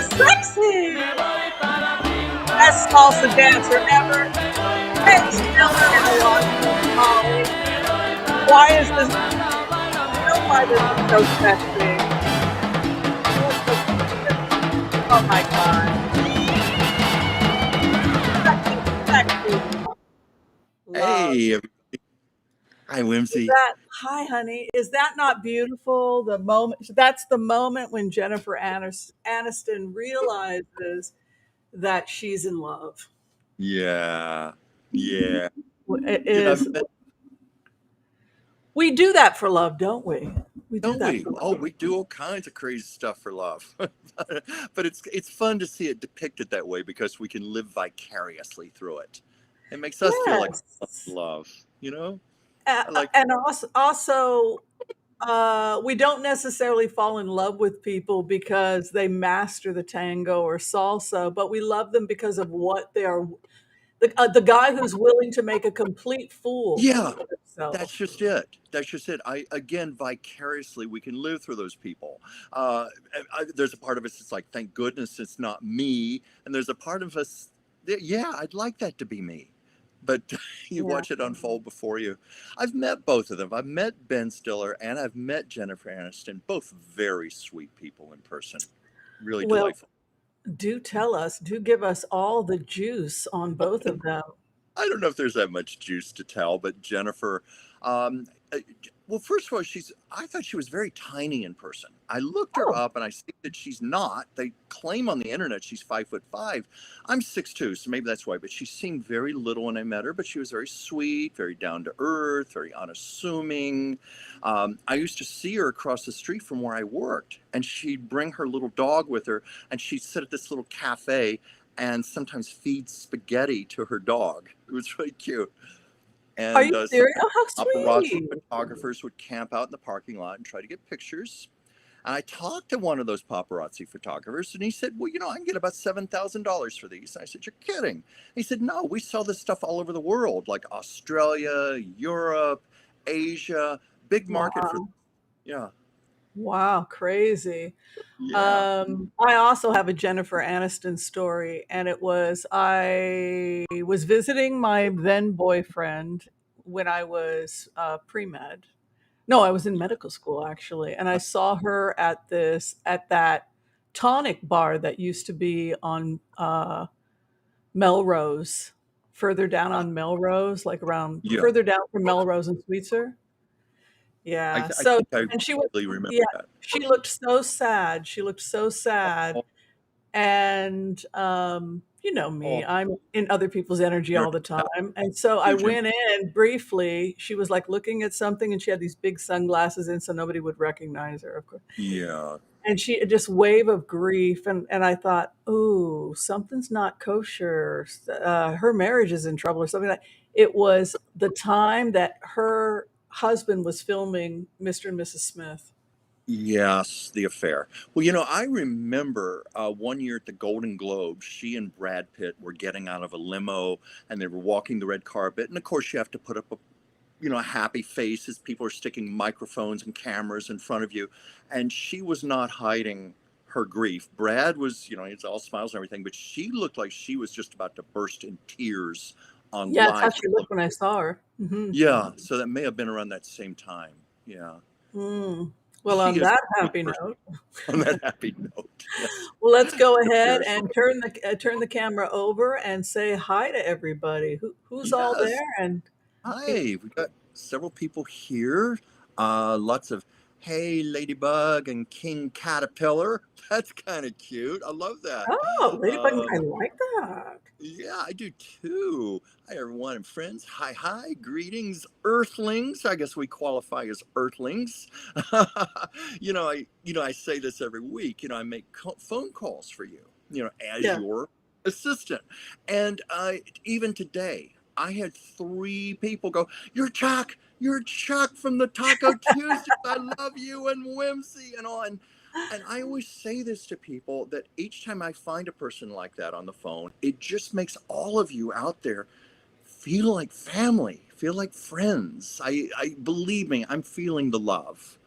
sexy. Best salsa dancer ever. Ben Stiller in a Washington Molly. Why is this? You know why this is so sexy? Oh my God. Sexy. Love. Hey, hi, Whimsy. Hi, honey. Is that not beautiful? The moment, that's the moment when Jennifer Aniston realizes that she's in love. Yeah, yeah. It You know, is. We do that for love, don't we? We do don't that we? for Oh, love. we do all kinds of crazy stuff for love. But it's fun to see it depicted that way because we can live vicariously through it. It makes us feel like Yes. love, you know? I like, And also, we don't necessarily fall in love with people because they master the tango or salsa, but we love them because of what they are. The guy who's willing to make a complete fool yeah, of that's himself. just it. That's just it. Again, vicariously, we can live through those people. There's a part of us that's like, thank goodness it's not me. And there's a part of us that, yeah, I'd like that to be me. But you Yeah. watch it unfold before you. I've met both of them. I've met Ben Stiller and I've met Jennifer Aniston, both very sweet people in person. Really Well, delightful. do tell us, do give us all the juice on both of them. I don't know if there's that much juice to tell, but Jennifer, um, uh, well, first of all, I thought she was very tiny in person. I looked her Oh, up and I see that she's not. They claim on the internet she's 5'5". I'm 6'2", so maybe that's why, but she seemed very little when I met her, but she was very sweet, very down to earth, very unassuming. I used to see her across the street from where I worked, and she'd bring her little dog with her, and she'd sit at this little cafe and sometimes feed spaghetti to her dog. It was really cute. are you And serious? sometimes Oh, how paparazzi sweet. photographers would camp out in the parking lot and try to get pictures. And I talked to one of those paparazzi photographers, and he said, "Well, I can get about $7,000 for these." And I said, "You're kidding." He said, "No, we sell this stuff all over the world, like Australia, Europe, Asia, big market for." Wow. Yeah, Wow, crazy. yeah. I also have a Jennifer Aniston story, and it was I was visiting my then boyfriend when I was pre-med. No, I was in medical school actually, and I saw her at that tonic bar that used to be on Melrose, further down Uh, on Melrose, like around yeah, further down from Melrose and Sweetser. Yeah. I So, think I and she was, really remember yeah, that. she looked so sad. She looked so sad. Oh, And, you know me, oh, I'm in other people's energy you're all the a time. And so I huge. went in briefly. She was like looking at something and she had these big sunglasses in so nobody would recognize her, of course. Yeah, And she just wave of grief. And I thought, ooh, something's not kosher. Her marriage is in trouble or something like that. It was the time that her husband was filming Mr. and Mrs. Smith. yes, the affair. Well, I remember one year at the Golden Globes, she and Brad Pitt were getting out of a limo and they were walking the red carpet. And of course, you have to put up a happy face as people are sticking microphones and cameras in front of you. And she was not hiding her grief. Brad was, he's all smiles and everything, but she looked like she was just about to burst in tears on Yeah, that's how live she television. looked when I saw her. Yeah, so that may have been around that same time. Yeah. Mm. Well, She on is that a sweet happy person. note, On that happy note. Yes. well, let's go No ahead tears. and turn the camera over and say hi to everybody. Who's all Yes. there? And you know, Hi. We've got several people here. Lots of hey Ladybug and King Caterpillar. That's kind of cute. I love that. oh, Ladybug, I Um, like that. yeah, I do too. Hi everyone and friends. Hi, hi. Greetings, Earthlings. I guess we qualify as Earthlings. I say this every week. I make phone calls for you. As Yeah, your assistant, and even today, I had 3 people go, "You're Chuck. You're Chuck from the Taco Tuesdays. I love you and Whimsy and all." And I always say this to people that each time I find a person like that on the phone, it just makes all of you out there feel like family, feel like friends. I believe me, I'm feeling the love.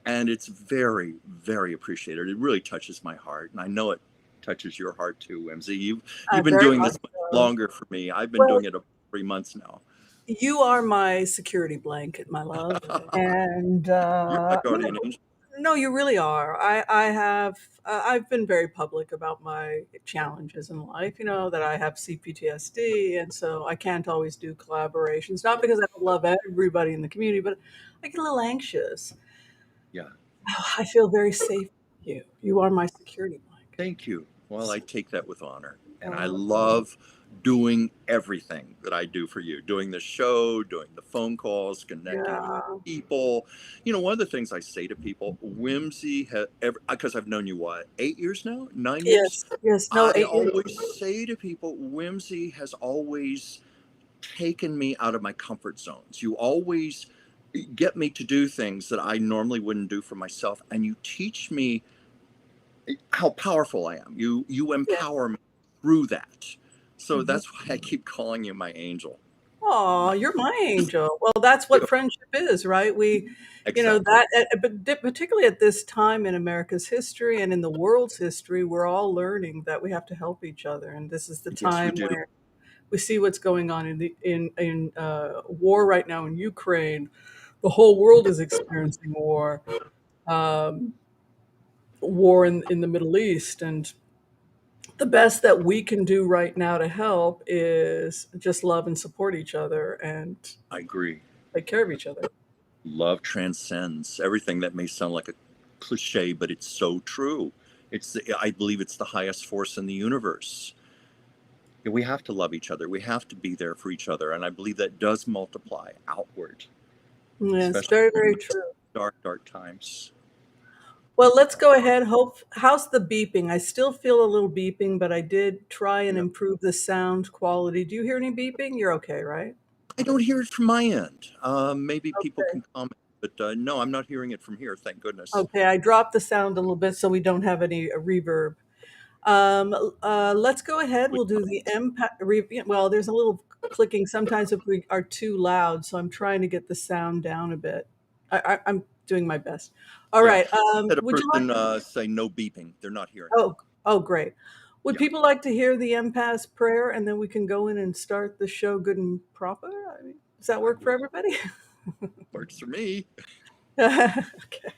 And it's very, very appreciated. It really touches my heart. And I know it touches your heart too, Whimsy. You've been Very doing much this much so. longer for me. I've been Well, doing it over 3 months now. you are my security blanket, my love, and You're my you guardian know, angel. no, you really are. I have I've been very public about my challenges in life. You know that I have CPTSD, and so I can't always do collaborations. Not because I don't love everybody in the community, but I get a little anxious. Yeah. I feel very safe with you. You are my security blanket. Thank you. Well, I take that with honor. And I Uh, love doing everything that I do for you, doing the show, doing the phone calls, connecting with yeah. people. One of the things I say to people, Whimsy, because I've known you, what, 8 years now? 9 years? Yes. Yes. No. I 8 years. always say to people, Whimsy has always taken me out of my comfort zones. You always get me to do things that I normally wouldn't do for myself. And you teach me how powerful I am. You Yeah. empower me through that. So Mhm. that's why I keep calling you my angel. Aw, you're my angel. Well, that's what friendship is, right? Exactly. That, but particularly at this time in America's history and in the world's history, we're all learning that we have to help each other. And this is the Yes, we time do. where we see what's going on in war right now in Ukraine. The whole world is experiencing war, um, war in the Middle East, and the best that we can do right now to help is just love and support each other and I agree. take care of each other. Love transcends everything. That may sound like a cliche, but it's so true. I believe it's the highest force in the universe. We have to love each other. We have to be there for each other. And I believe that does multiply outward, Yes, especially very, in very the true. dark, dark times. Well, let's go ahead. How's the beeping? I still feel a little beeping, but I did try and Yeah. improve the sound quality. Do you hear any beeping? You're okay, right? I don't hear it from my end. Maybe people Okay. can comment, but no, I'm not hearing it from here. Thank goodness. Okay, I dropped the sound a little bit so we don't have any reverb. Let's go ahead. We'll do the impact. Well, there's a little clicking sometimes if we are too loud, so I'm trying to get the sound down a bit. I'm doing my best. All Yeah. right. Had a Would you like? person say no beeping. They're not hearing it. Oh, oh, great. Would Yeah. people like to hear the empath's prayer, and then we can go in and start the show good and proper? I mean, does that I work for would. everybody? Works for me. Okay.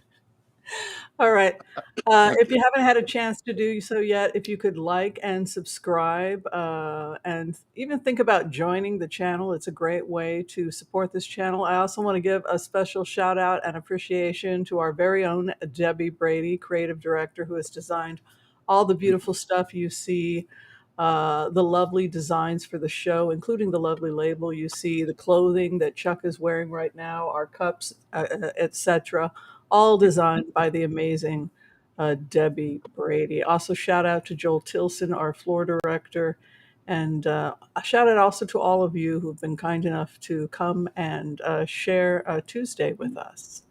All right. If Okay. you haven't had a chance to do so yet, if you could like and subscribe, and even think about joining the channel, it's a great way to support this channel. I also want to give a special shout out and appreciation to our very own Debbie Brady, creative director, who has designed all the beautiful stuff you see, the lovely designs for the show, including the lovely label you see, the clothing that Chuck is wearing right now, our cups, etc., all designed by the amazing Debbie Brady. Also, shout out to Joel Tilson, our floor director, and a shout out also to all of you who've been kind enough to come and share Tuesday with us.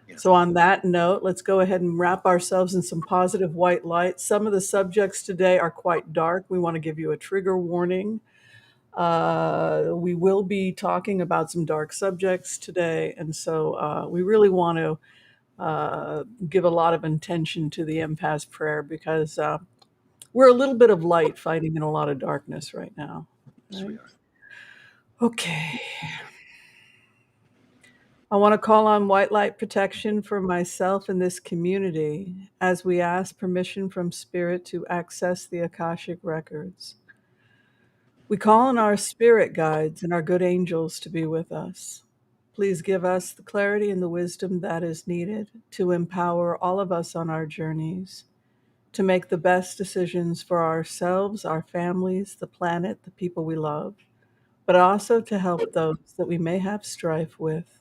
Yes. So, on that note, let's go ahead and wrap ourselves in some positive white light. Some of the subjects today are quite dark. We want to give you a trigger warning. We will be talking about some dark subjects today, and so we really want to give a lot of intention to the empath's prayer because we're a little bit of light fighting in a lot of darkness right now. Yes, we Right? are. Okay. I want to call on white light protection for myself and this community as we ask permission from Spirit to access the Akashic records. We call on our spirit guides and our good angels to be with us. Please give us the clarity and the wisdom that is needed to empower all of us on our journeys, to make the best decisions for ourselves, our families, the planet, the people we love, but also to help those that we may have strife with.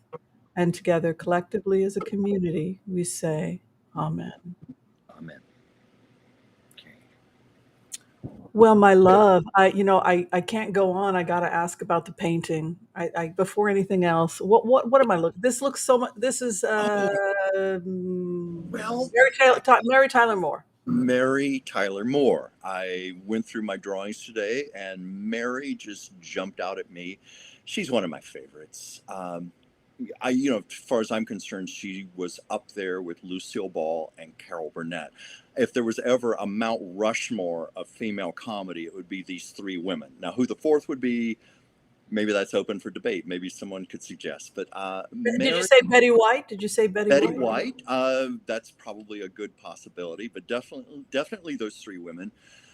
And together, collectively as a community, we say, Amen. Amen. Okay. Well, my love, I can't go on. I got to ask about the painting. Before anything else, what am I looking? This looks so much. This is Oh, well, Mary Tyler Moore. Mary Tyler Moore. I went through my drawings today, and Mary just jumped out at me. She's one of my favorites. as far as I'm concerned, she was up there with Lucille Ball and Carol Burnett. If there was ever a Mount Rushmore of female comedy, it would be these three women. Now, who the fourth would be, maybe that's open for debate. Maybe someone could suggest. But Did you Mary, say Betty White? Did you say Betty Betty White? White, that's probably a good possibility. But definitely those three women.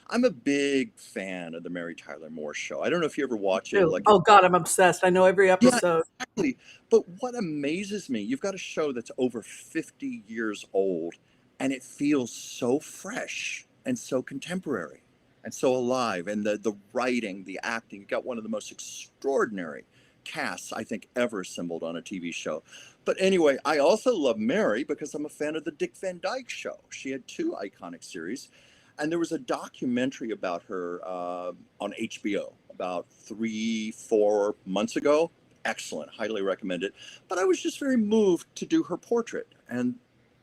I'm a big fan of the Mary Tyler Moore Show. I don't know if you ever watch it. Too. Like, Oh God, I'm obsessed. I know every yeah, episode. exactly. But what amazes me, you've got a show that's over 50 years old, and it feels so fresh and so contemporary and so alive. And the writing, the acting, you got one of the most extraordinary casts I think ever assembled on a TV show. But anyway, I also love Mary because I'm a fan of the Dick Van Dyke Show. She had two iconic series, and there was a documentary about her on HBO about 3-4 months ago. Excellent, highly recommend it. But I was just very moved to do her portrait. And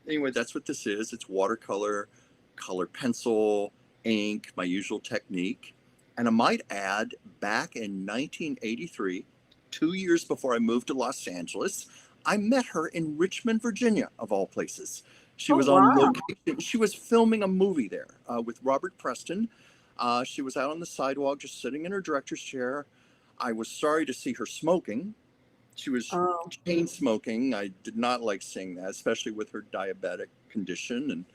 anyway, that's what this is. It's watercolor, color pencil, ink, my usual technique. And I might add, back in 1983, 2 years before I moved to Los Angeles, I met her in Richmond, Virginia, of all places. She Oh was on wow. location. She was filming a movie there with Robert Preston. She was out on the sidewalk, just sitting in her director's chair. I was sorry to see her smoking. She was Oh. chain smoking. I did not like seeing that, especially with her diabetic condition. And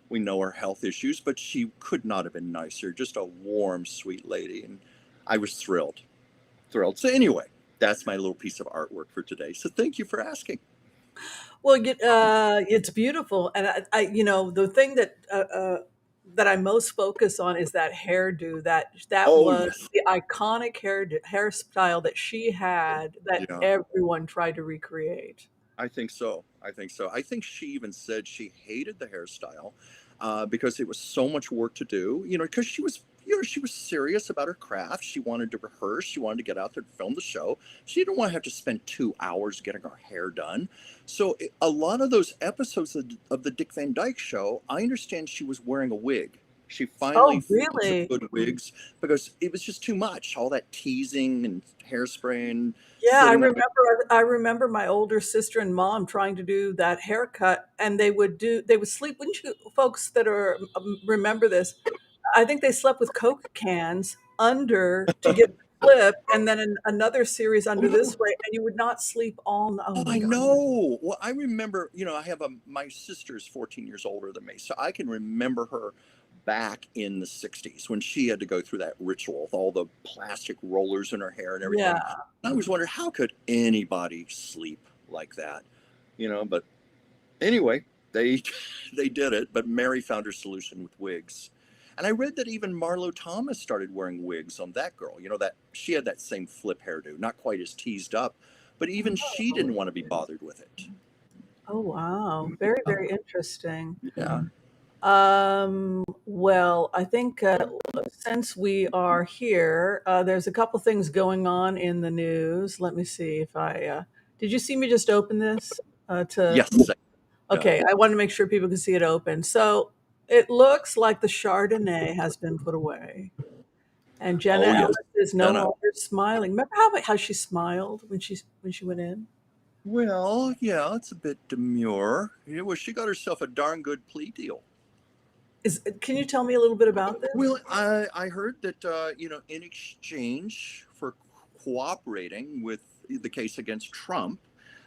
we know her health issues, but she could not have been nicer. Just a warm, sweet lady. And I was thrilled. Thrilled. So, anyway, that's my little piece of artwork for today. So, thank you for asking. Well, it's beautiful, and the thing that I most focus on is that hairdo. That Oh, was yes. the iconic hairstyle that she had that Yeah. everyone tried to recreate. I think so. I think so. I think she even said she hated the hairstyle because it was so much work to do. Because she was serious about her craft. She wanted to rehearse. She wanted to get out there to film the show. She didn't want to have to spend 2 hours getting her hair done. So a lot of those episodes of the Dick Van Dyke Show, I understand she was wearing a wig. She finally Oh, found some really? good wigs because it was just too much. All that teasing and hairspray and Yeah, I sitting on. remember I remember my older sister and mom trying to do that haircut, and they would sleep. Wouldn't you folks that are remember this? I think they slept with Coke cans under to get the flip, and then another series under this way, and you would not sleep all. Oh Oh, my I God! know. Well, I remember, I have my sister's 14 years older than me. So I can remember her back in the 60s when she had to go through that ritual with all the plastic rollers in her hair and everything. Yeah. I always wondered, how could anybody sleep like that? But anyway, they they did it, but Mary found her solution with wigs. And I read that even Marlo Thomas started wearing wigs on that girl. That she had that same flip hairdo, not quite as teased up, but even she didn't want to be bothered with it. Oh wow! Very very interesting. Yeah. Well, I think since we are here, there's a couple things going on in the news. Let me see if did you see me just open this? To Yes. Yeah. Okay, I want to make sure people can see it open. So it looks like the Chardonnay has been put away, and Jenna Oh, yes. Ellis is no Jenna. longer smiling. Remember how she smiled when she went in? Well, yeah, it's a bit demure. Well, she got herself a darn good plea deal. Can you tell me a little bit about this? Well, I heard that, in exchange for cooperating with the case against Trump,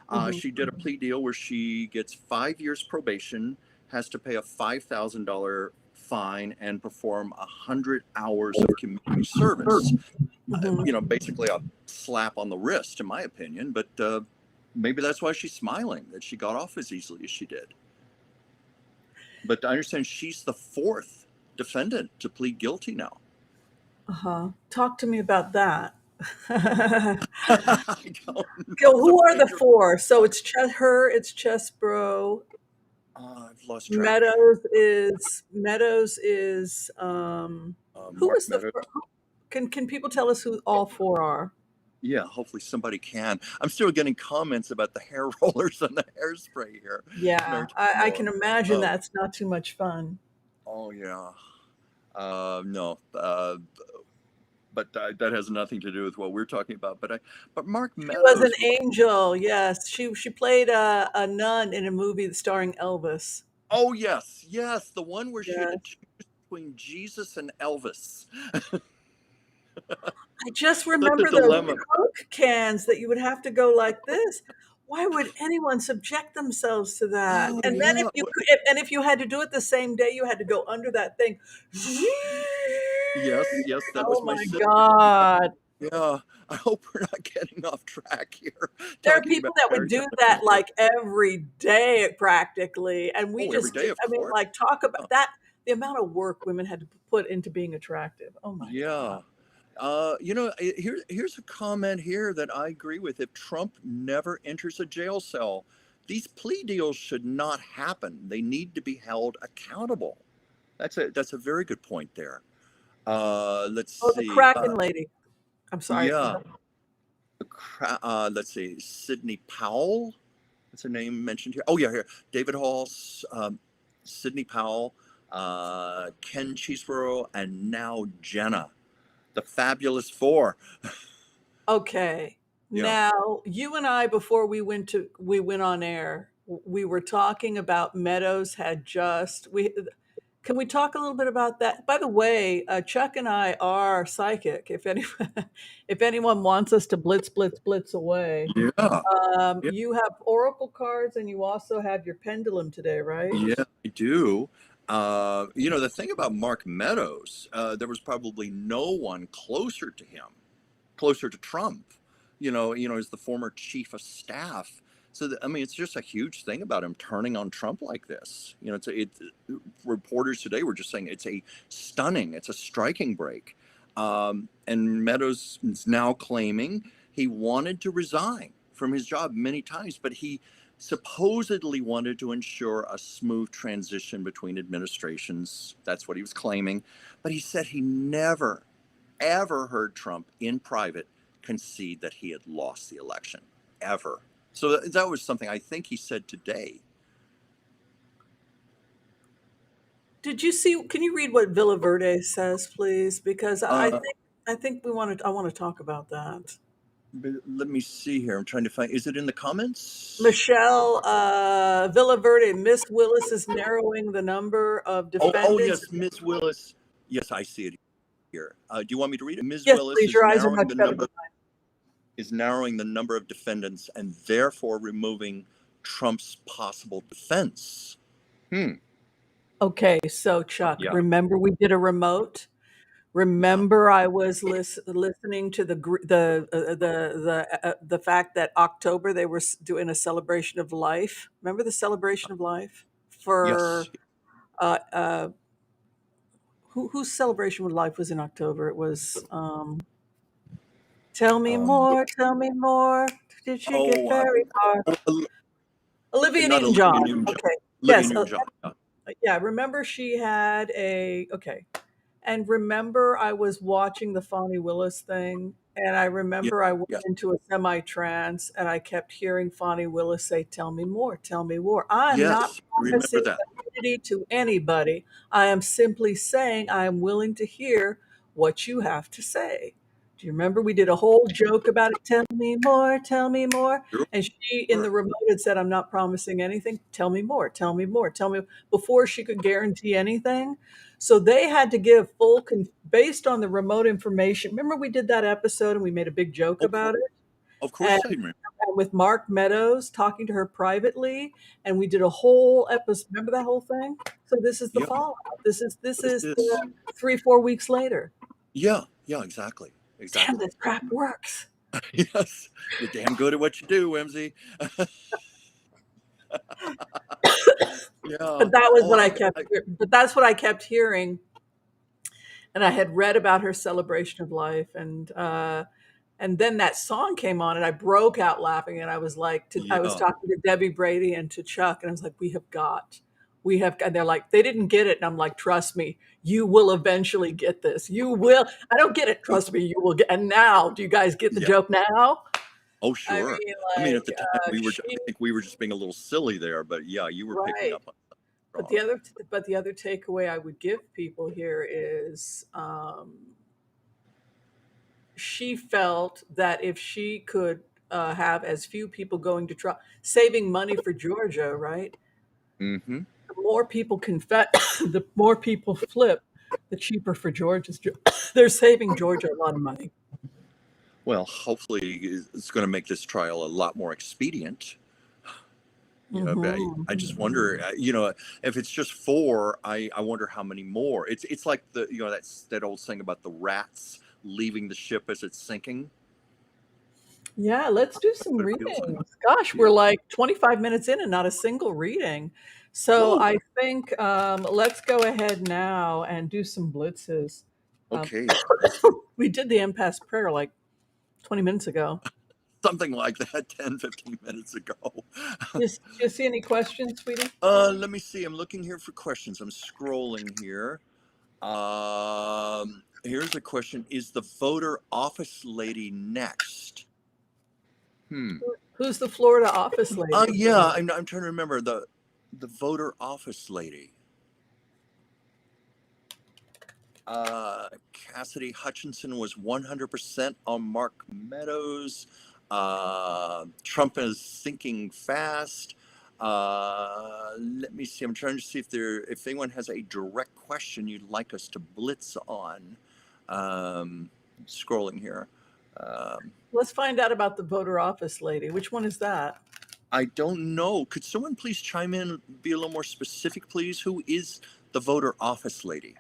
Hmm. she did a plea deal where she gets 5 years probation, has to pay a $5,000 fine, and perform 100 hours of community service. Hmm. Basically a slap on the wrist, in my opinion. But maybe that's why she's smiling, that she got off as easily as she did. But I understand she's the fourth defendant to plead guilty now. Uh-huh. Talk to me about that. I don't So know the who are the major. four? So it's it's Chesbro. I've lost track. Meadows is who Mark was the Meadows. can people tell us who all four are? Yeah, hopefully somebody can. I'm still getting comments about the hair rollers and the hairspray here. Yeah, Mary Tyler I Moore. can imagine Oh, that's not too much fun. oh yeah. No. but that has nothing to do with what we're talking about. But Mark She was an Meadows. angel. Yes, she played a nun in a movie starring Elvis. Oh yes, yes, the one where she had to Yes. choose between Jesus and Elvis. I just Such a remember those dilemma. Coke cans that you would have to go like this. Why would anyone subject themselves to that? Oh And then yeah. if you had to do it the same day, you had to go under that thing. Yes, yes, that Oh was my my sister. God. Yeah. I hope we're not getting off track here, There are talking about people that would maritime do that intercourse. like every day practically. And we Oh, every just, day, of I mean, course. like talk about that, the amount of work women had to put into being attractive. Oh my God. Yeah. Here's a comment here that I agree with. If Trump never enters a jail cell, these plea deals should not happen. They need to be held accountable. That's a very good point there. Let's Oh, the see. Kraken lady. I'm sorry. Go Yeah. ahead. Let's see. Sidney Powell. What's her name mentioned here? Oh yeah, here. David Hall, Sidney Powell, Ken Cheeseborough, and now Jenna, the fabulous four. Okay. Yeah. Now, you and I, before we went on air, we were talking about Meadows had just we can we talk a little bit about that? By the way, Chuck and I are psychic. If anyone if anyone wants us to blitz away, Yeah. Yeah. you have oracle cards and you also have your pendulum today, right? Yeah, I do. The thing about Mark Meadows, there was probably no one closer to him, closer to Trump. As the former chief of staff. So I mean, it's just a huge thing about him turning on Trump like this. Reporters today were just saying it's a striking break. And Meadows is now claiming he wanted to resign from his job many times, but he supposedly wanted to ensure a smooth transition between administrations. That's what he was claiming. But he said he never, ever heard Trump in private concede that he had lost the election, ever. So that was something I think he said today. Did you see, can you read what Villa Verde says, please? Because Uh, I think I want to talk about that. let me see here. I'm trying to find. Is it in the comments? Michelle Villaverde, Miss Willis is narrowing the number of Oh defendants. yes, Ms. Willis. Yes, I see it here. Do you want me to read it? Ms. Yes, Willis please. Your eyes are much better than is narrowing the number of defendants and therefore removing Trump's possible defense. Hmm. okay, so Chuck, Yeah. remember we did a remote? Yeah. Remember I was listening to the fact that October they were doing a celebration of life. Remember the celebration of life Yes. for uh, uh, whose celebration of life was in October? It was tell me Um, more, tell me more. Did she get oh, very far? Olivia not Newton-John. Olivia Newton-John. Okay. Olivia Yes. Newton-John. Yeah. Yeah. Remember she had okay. And remember I was watching the Fonnie Willis thing, and I Yeah. remember I went Yes. into a semi-trance, and I kept hearing Fonnie Willis say, "Tell me more, tell me more." I'm not Yes. Remember promising that. immunity to anybody. I am simply saying I am willing to hear what you have to say. Do you remember we did a whole joke about it? Tell me more, tell me more. Sure. And she in the remote had said, I'm not promising anything. Tell me more, tell me more, tell me before she could guarantee anything. So they had to give based on the remote information. Remember we did that episode and we made a big joke Of course. about it? Of And, course I remember. and with Mark Meadows talking to her privately, and we did a whole episode. Remember that whole thing? So this is the Yeah. fallout. This This is is. 3, 4 weeks later. Yeah. Yeah. Exactly. Damn, Exactly. this crap works. Yes. You're damn good at what you do, Whimsy. Yeah. But that was Oh, what I kept. But that's what I kept hearing, and I had read about her celebration of life, and then that song came on, and I broke out laughing, and I was like, I was yeah. talking to Debbie Brady and to Chuck, and I was like, we have, and they're like, they didn't get it, and I'm like, trust me, you will eventually get this. You will. I don't get it. Trust me, you will get. And now, do you guys get the Yeah. joke now? Oh, I sure. mean, I mean, at like, the time I think we were just being a little silly there, but yeah, you were picking right. up on that But strong. the other takeaway I would give people here is she felt that if she could have as few people going to Trump, saving money for Georgia, right? Mm-hmm. The more people confess, the more people flip, the cheaper for Georgia. They're saving Georgia a lot of money. Well, hopefully it's going to make this trial a lot more expedient. But I just wonder, if it's just four, I wonder how many more. It's like that old saying about the rats leaving the ship as it's sinking. Yeah, let's do That's some what it feels like. readings. Gosh, Yeah. we're like 25 minutes in and not a single reading. So Whoa. I think let's go ahead now and do some blitzes. Um, Okay. we did the empath prayer like 20 minutes ago. Something like that 10, 15 minutes ago. Do you see any questions, sweetie? Let me see. I'm looking here for questions. I'm scrolling here. Here's a question. Is the voter office lady next? Who's the Florida office lady? Yeah, I'm trying to remember the voter office lady. Cassidy Hutchinson was 100% on Mark Meadows. Trump is sinking fast. Let me see. I'm trying to see if anyone has a direct question you'd like us to blitz on. Scrolling here. Let's find out about the voter office lady. Which one is that? I don't know. Could someone please chime in, be a little more specific, please? Who is the voter office lady?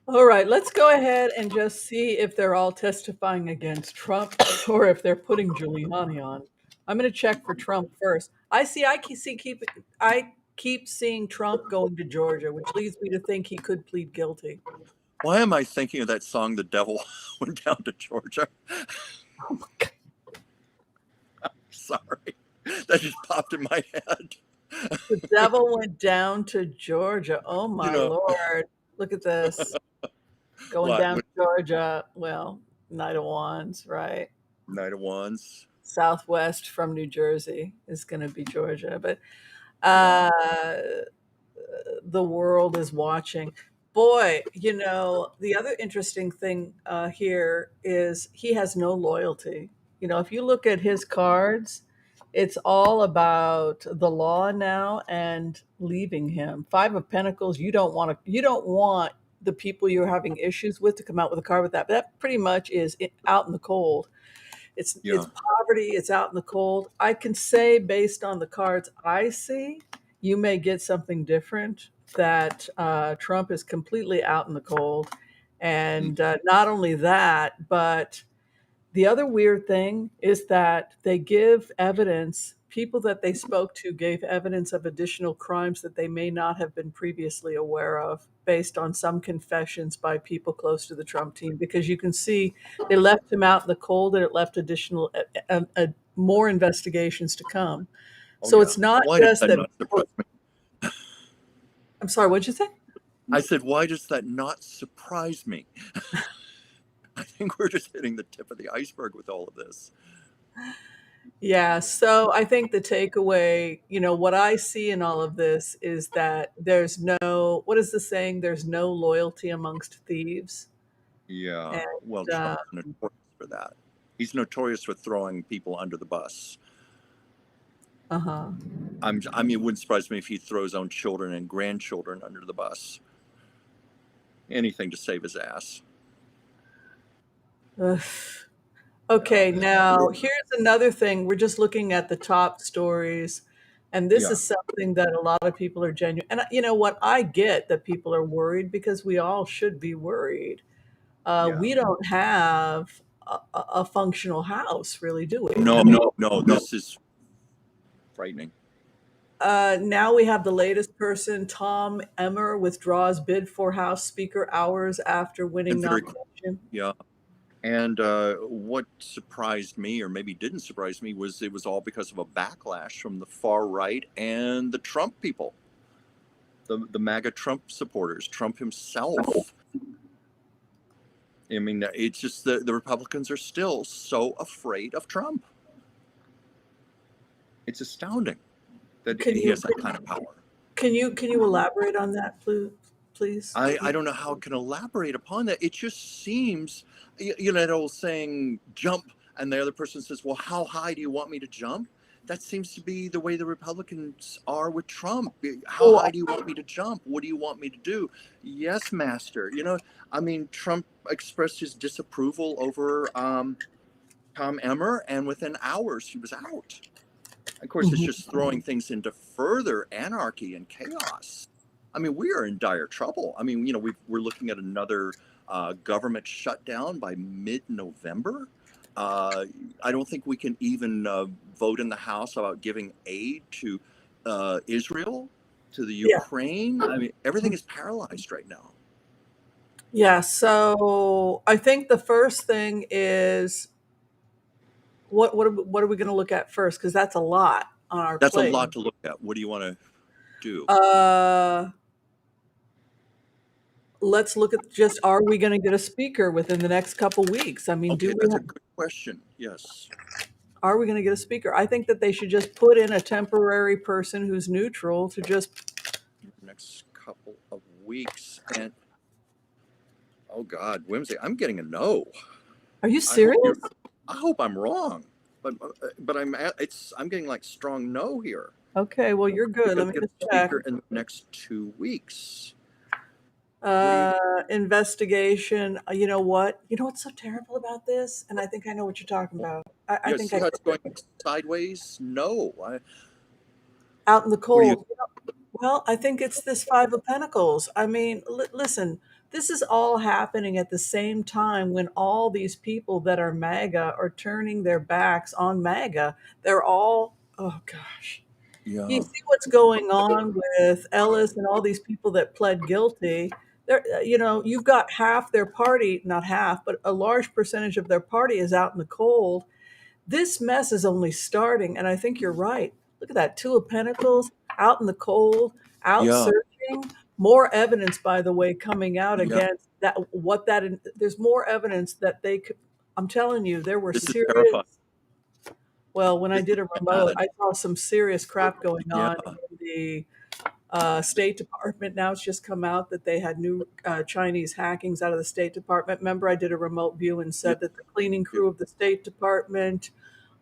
All right, let's go ahead and just see if they're all testifying against Trump or if they're putting Giuliani on. I'm going to check for Trump first. I keep seeing Trump going to Georgia, which leads me to think he could plead guilty. Why am I thinking of that song, The Devil Went Down to Georgia? Oh my God. Sorry. That just popped in my head. The devil went down to Georgia. Oh You my know, Lord. Look at this. Going what? down to Georgia. Well, Knight of Wands, right? Night of Wands? Southwest from New Jersey is going to be Georgia. But Yeah. uh, the world is watching. Boy, the other interesting thing here is he has no loyalty. If you look at his cards, it's all about the law now and leaving him. Five of Pentacles, you don't want the people you're having issues with to come out with a card with that. But that pretty much is out in the cold. It's Yeah. poverty, it's out in the cold. I can say based on the cards I see, you may get something different, that Trump is completely out in the cold. And not only that, but the other weird thing is that they give evidence, people that they spoke to gave evidence of additional crimes that they may not have been previously aware of based on some confessions by people close to the Trump team. Because you can see they left him out in the cold and it left additional, more investigations to come. Oh, So yeah. it's not Why does just that that. not surprise me? I'm sorry, what'd you say? I said, why does that not surprise me? I think we're just hitting the tip of the iceberg with all of this. Yeah, so I think the takeaway, what I see in all of this is that there's no, what is the saying? There's no loyalty amongst thieves. Yeah. And Well, uh, Trump's notorious for that. He's notorious for throwing people under the bus. uh-huh. It wouldn't surprise me if he throws his own children and grandchildren under the bus. Anything to save his ass. Ugh. Yeah. Okay, now here's another thing. We're just looking at the top stories, and this Yeah. is something that a lot of people are genuine. And you know what? I get that people are worried because we all should be worried. Yeah. We don't have a functional house, really, do we? I No, mean, no, this is frightening. now we have the latest person, Tom Emmer, withdraws bid for House Speaker hours after winning And very, nomination. yeah. And what surprised me, or maybe didn't surprise me, was it was all because of a backlash from the far right and the Trump people, the MAGA Trump supporters, Trump himself. I mean, it's just the Republicans are still so afraid of Trump. It's astounding that Can he you has that kind of power. can you elaborate on that, please? please. I don't know how I can elaborate upon that. It just seems, that old saying, jump, and the other person says, well, how high do you want me to jump? That seems to be the way the Republicans are with Trump. How Oh, high do you want me to jump? What do you want me to do? Yes, master. I mean, Trump expressed his disapproval over Tom Emmer, and within hours he was out. Of course, it's mhm. just throwing things into further anarchy and chaos. I mean, we are in dire trouble. I mean, we're looking at another government shutdown by mid-November. I don't think we can even vote in the House about giving aid to Israel, to the Yeah. Ukraine. I mean, everything is paralyzed right now. Yeah. So I think the first thing is what are we going to look at first? Because that's a lot on our That's a plate. lot to look at. What do you want to do? Uh, let's look at just are we going to get a speaker within the next couple weeks? I mean, Okay, that's a good question. Yes. are we going to get a speaker? I think that they should just put in a temporary person who's neutral to just. Next couple of weeks. And oh God, Whimsy, I'm getting a no. Are you I hope serious? I hope I'm wrong, but I'm getting like strong no here. Okay, well you're We good. Let could me get a just check. speaker in the next 2 weeks. What do you? Investigation. You know what? You know what's so terrible about this? And I think I know what you're talking about. I Yeah, think see I how get it's it. going sideways? No. Out in the What do you? cold. Well, I think it's this Five of Pentacles. I mean, listen, this is all happening at the same time when all these people that are MAGA are turning their backs on MAGA. They're all, oh gosh. You Yeah. see what's going on with Ellis and all these people that pled guilty. You've got half their party, not half, but a large percentage of their party is out in the cold. This mess is only starting, and I think you're right. Look at that, Two of Pentacles, out in the cold, out Yeah. searching. More evidence, by the way, coming out Yeah. against that. There's more evidence that they could. I'm telling you, there were This is serious. terrifying. Well, when I This is did a remote, bad. I saw some serious crap going Yeah. on in the State Department. Now it's just come out that they had new Chinese hackings out of the State Department. Remember, I did a remote view and Yeah. said that the cleaning Yeah. crew of the State Department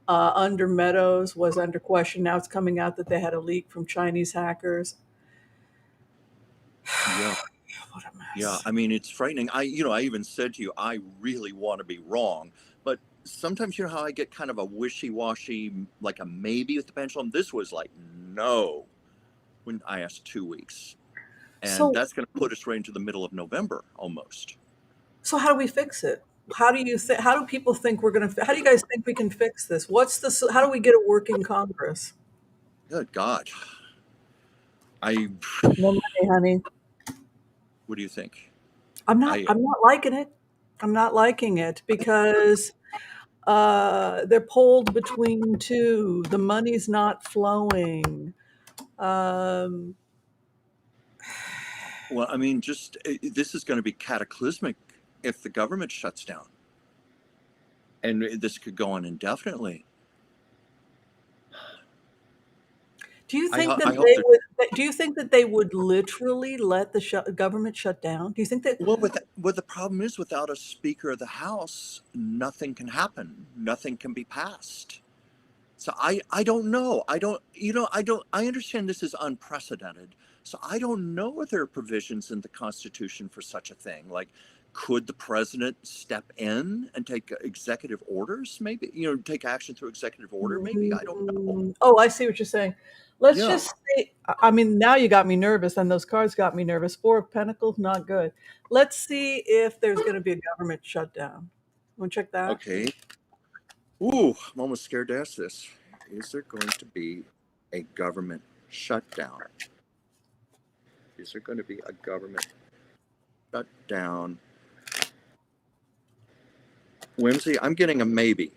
under Meadows was under question. Now it's coming out that they had a leak from Chinese hackers. Yeah. What a Yeah, mess. I mean, it's frightening. I even said to you, I really want to be wrong, but sometimes you know how I get kind of a wishy-washy, like a maybe with the pendulum. This was like no when I asked 2 weeks, and So, that's going to put us right into the middle of November almost. so how do we fix it? How do you think? How do people think we're going to? How do you guys think we can fix this? What's the? How do we get a working Congress? Good God, I. No money, honey. What do you think? I'm not. I I'm not liking it. I'm not liking it because they're pulled between two. The money's not flowing. Um, well, I mean, just this is going to be cataclysmic if the government shuts down, and this could go on indefinitely. do you I, think that I hope they there's. would? Do you think that they would literally let the government shut down? Do you think that? Well, what the problem is, without a Speaker of the House, nothing can happen. Nothing can be passed. So I don't know. I understand this is unprecedented. So I don't know if there are provisions in the Constitution for such a thing. Like, could the president step in and take executive orders? Maybe, take action through executive order. Maybe, I don't know. Oh, I see what you're saying. Let's Yeah. just say, I mean, now you got me nervous, and those cards got me nervous. Four of Pentacles, not good. Let's see if there's going to be a government shutdown. Want to check that? Okay. Ooh, I'm almost scared to ask this. Is there going to be a government shutdown? Is there going to be a government shutdown? Whimsy, I'm getting a maybe.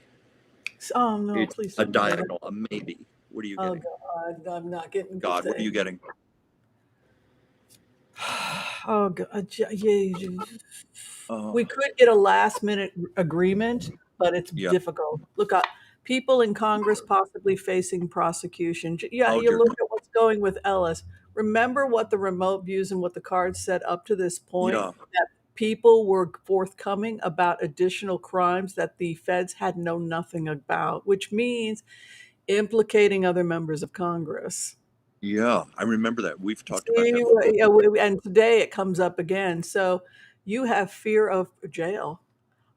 Oh no, It's please a don't say that. diagonal, a maybe. What are you Oh getting? God, I'm not getting good God, what are you things. getting? Oh God, yeah. Oh, We could get a last minute agreement, but it's yeah. difficult. Look up people in Congress possibly facing prosecution. Yeah, Oh, you dear look God. at what's going with Ellis. remember what the remote views and what the cards said up to this point, Yeah. that people were forthcoming about additional crimes that the feds had known nothing about, which means implicating other members of Congress. Yeah. I remember that. We've talked about See, that before. yeah, and today it comes up again. So you have fear of jail.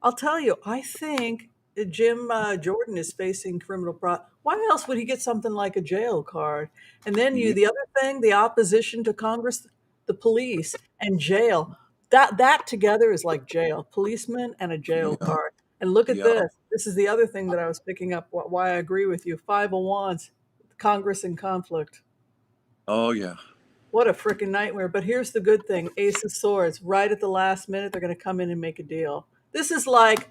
I'll tell you, I think Jim Jordan is facing criminal Why else would he get something like a jail card? And then Yeah. the other thing, the opposition to Congress, the police and jail. That together is like jail, policeman and a jail Yeah. card. And look at Yeah. this. This is the other thing that I was picking up. Why I agree with you. Five of Wands, Congress in conflict. Oh, yeah. What a freaking nightmare. But here's the good thing, Ace of Swords, right at the last minute, they're going to come in and make a deal. This is like Yeah.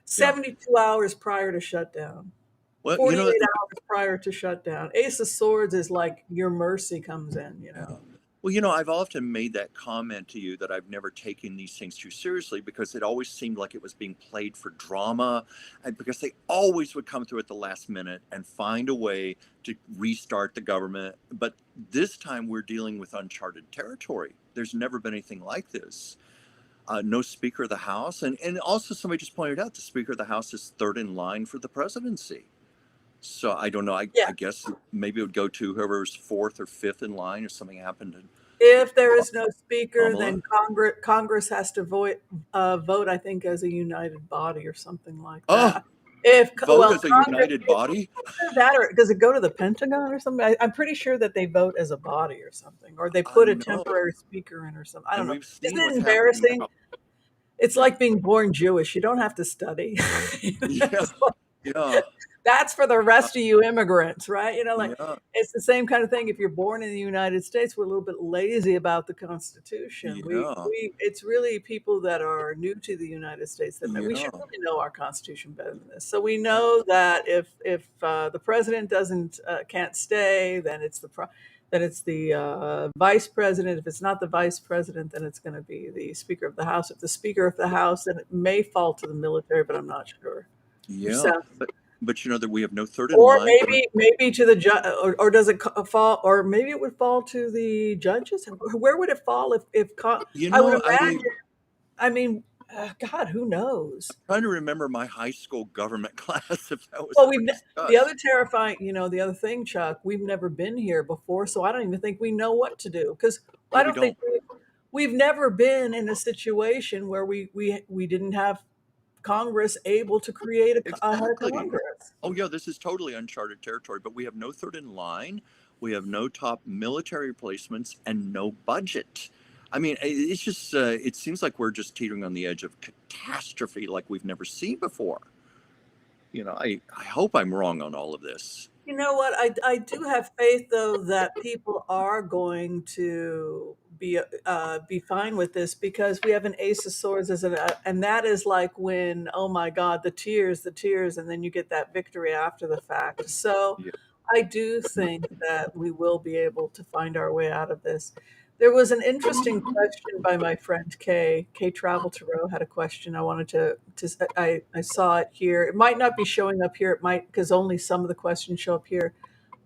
72 hours prior to shutdown, Well, 48 hours prior to shutdown. Ace of Swords is like your mercy comes in, you yeah. know. Well, I've often made that comment to you that I've never taken these things too seriously because it always seemed like it was being played for drama, and because they always would come through at the last minute and find a way to restart the government. But this time we're dealing with uncharted territory. There's never been anything like this. No Speaker of the House. And also, somebody just pointed out the Speaker of the House is third in line for the presidency. So I don't know. Yeah. I guess maybe it would go to whoever's fourth or fifth in line if something happened. If there is no speaker, Kamala? then Congress has to vote, I think, as a united body or something like Oh, that. If vote as a united body? that, or does it go to the Pentagon or something? I'm pretty sure that they vote as a body or something, or they I put a know. temporary speaker in or something. I don't And know. we've Isn't seen it what's happening embarrassing? now. It's like being born Jewish. You don't have to study. Yeah. Yeah. That's for the rest of you immigrants, right? Like Yeah. it's the same kind of thing. If you're born in the United States, we're a little bit lazy about the Constitution. Yeah. It's really people that are new to the United States that we Yeah. should really know our Constitution better than this. So we know that if the president doesn't can't stay, then it's the vice president. If it's not the vice president, then it's going to be the Speaker of the House. If the Speaker of the House, then it may fall to the military, but I'm not sure. Which Yeah. sounds But that we have no third in or line. maybe to the judge, or does it fall? Or maybe it would fall to the judges. Where would it fall I would I'm imagine. I mean, God, who knows? trying to remember my high school government class if that was Well, ever the other discussed. terrifying, the other thing, Chuck, we've never been here before, so I don't even think we know what to do because Oh, I we don't think don't. we've never been in a situation where we didn't have Congress able to create a Exactly. Congress. Oh, yeah, this is totally uncharted territory, but we have no third in line. We have no top military replacements and no budget. I mean, it's just, it seems like we're just teetering on the edge of catastrophe like we've never seen before. I hope I'm wrong on all of this. You know what? I do have faith though that people are going to be fine with this because we have an Ace of Swords and that is like when, oh my God, the tears, and then you get that victory after the fact. So Yeah. I do think that we will be able to find our way out of this. There was an interesting question by my friend Kay. Kay Travel to Row had a question. I wanted I saw it here. It might not be showing up here. It might, because only some of the questions show up here.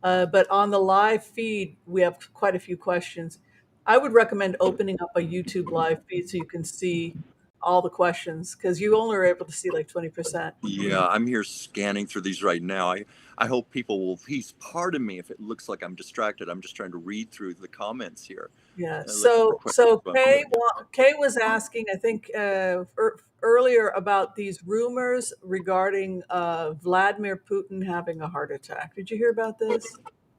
But on the live feed, we have quite a few questions. I would recommend opening up a YouTube live feed so you can see all the questions because you only are able to see like 20%. Yeah, I'm here scanning through these right now. I hope people will please pardon me if it looks like I'm distracted. I'm just trying to read through the comments here. Yeah. Looking for questions about me. Kay was asking, I think, earlier about these rumors regarding Vladimir Putin having a heart attack. Did you hear about this?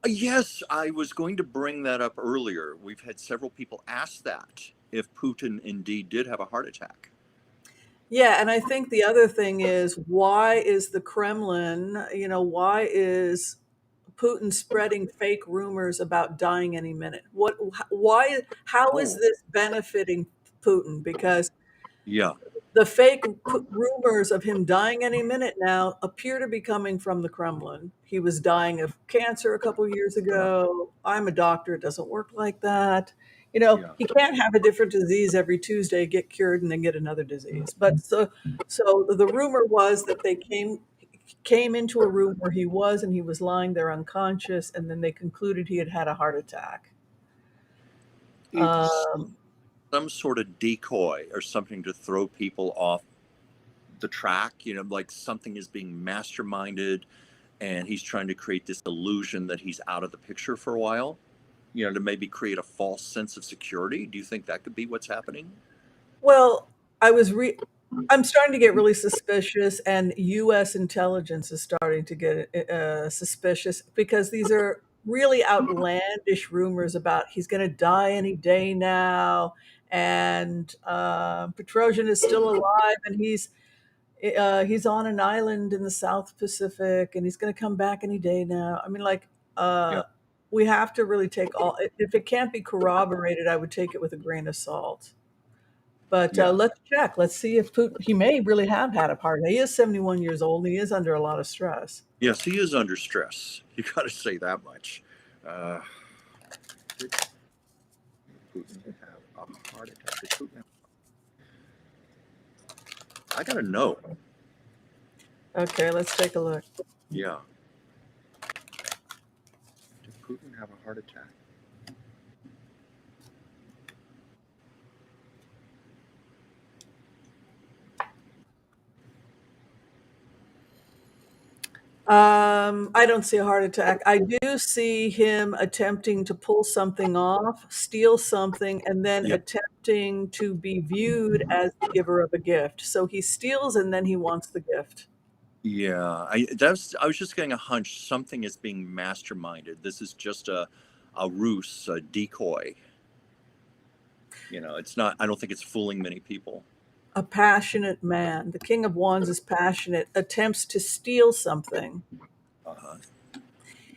Yes, I was going to bring that up earlier. We've had several people ask that if Putin indeed did have a heart attack. Yeah, and I think the other thing is why is the Kremlin, why is Putin spreading fake rumors about dying any minute? How is Oh, this benefiting Putin? Because yeah, the fake rumors of him dying any minute now appear to be coming from the Kremlin. He was dying of cancer a couple years yeah, ago. I'm a doctor. It doesn't work like that. yeah, He can't have a different disease every Tuesday, get cured, and then get another disease. But so the rumor was that they came into a room where he was, and he was lying there unconscious, and then they concluded he had had a heart attack. It's Um, some sort of decoy or something to throw people off the track, like something is being masterminded and he's trying to create this illusion that he's out of the picture for a while, to maybe create a false sense of security. Do you think that could be what's happening? well, I was I'm starting to get really suspicious, and U.S. intelligence is starting to get suspicious because these are really outlandish rumors about he's going to die any day now, and Petrosian is still alive, and he's on an island in the South Pacific, and he's going to come back any day now. I mean, like, Yeah. uh, we have to really take all. If it can't be corroborated, I would take it with a grain of salt. But Yeah. let's check. Let's see if Putin. He may really have had a heart. He is 71 years old. And he is under a lot of stress. Yes, he is under stress. You got to say that much. Uh, did Putin have a heart attack? Did Putin have... I got to know. Okay, let's take a look. Yeah. Did Putin have a heart attack? I don't see a heart attack. I do see him attempting to pull something off, steal something, and then Yeah. attempting to be viewed as the giver of a gift. So he steals and then he wants the gift. Yeah. I was just getting a hunch. Something is being masterminded. This is just a ruse, a decoy. It's not. I don't think it's fooling many people. A passionate man. The King of Wands is passionate, attempts to steal something. Uh-huh.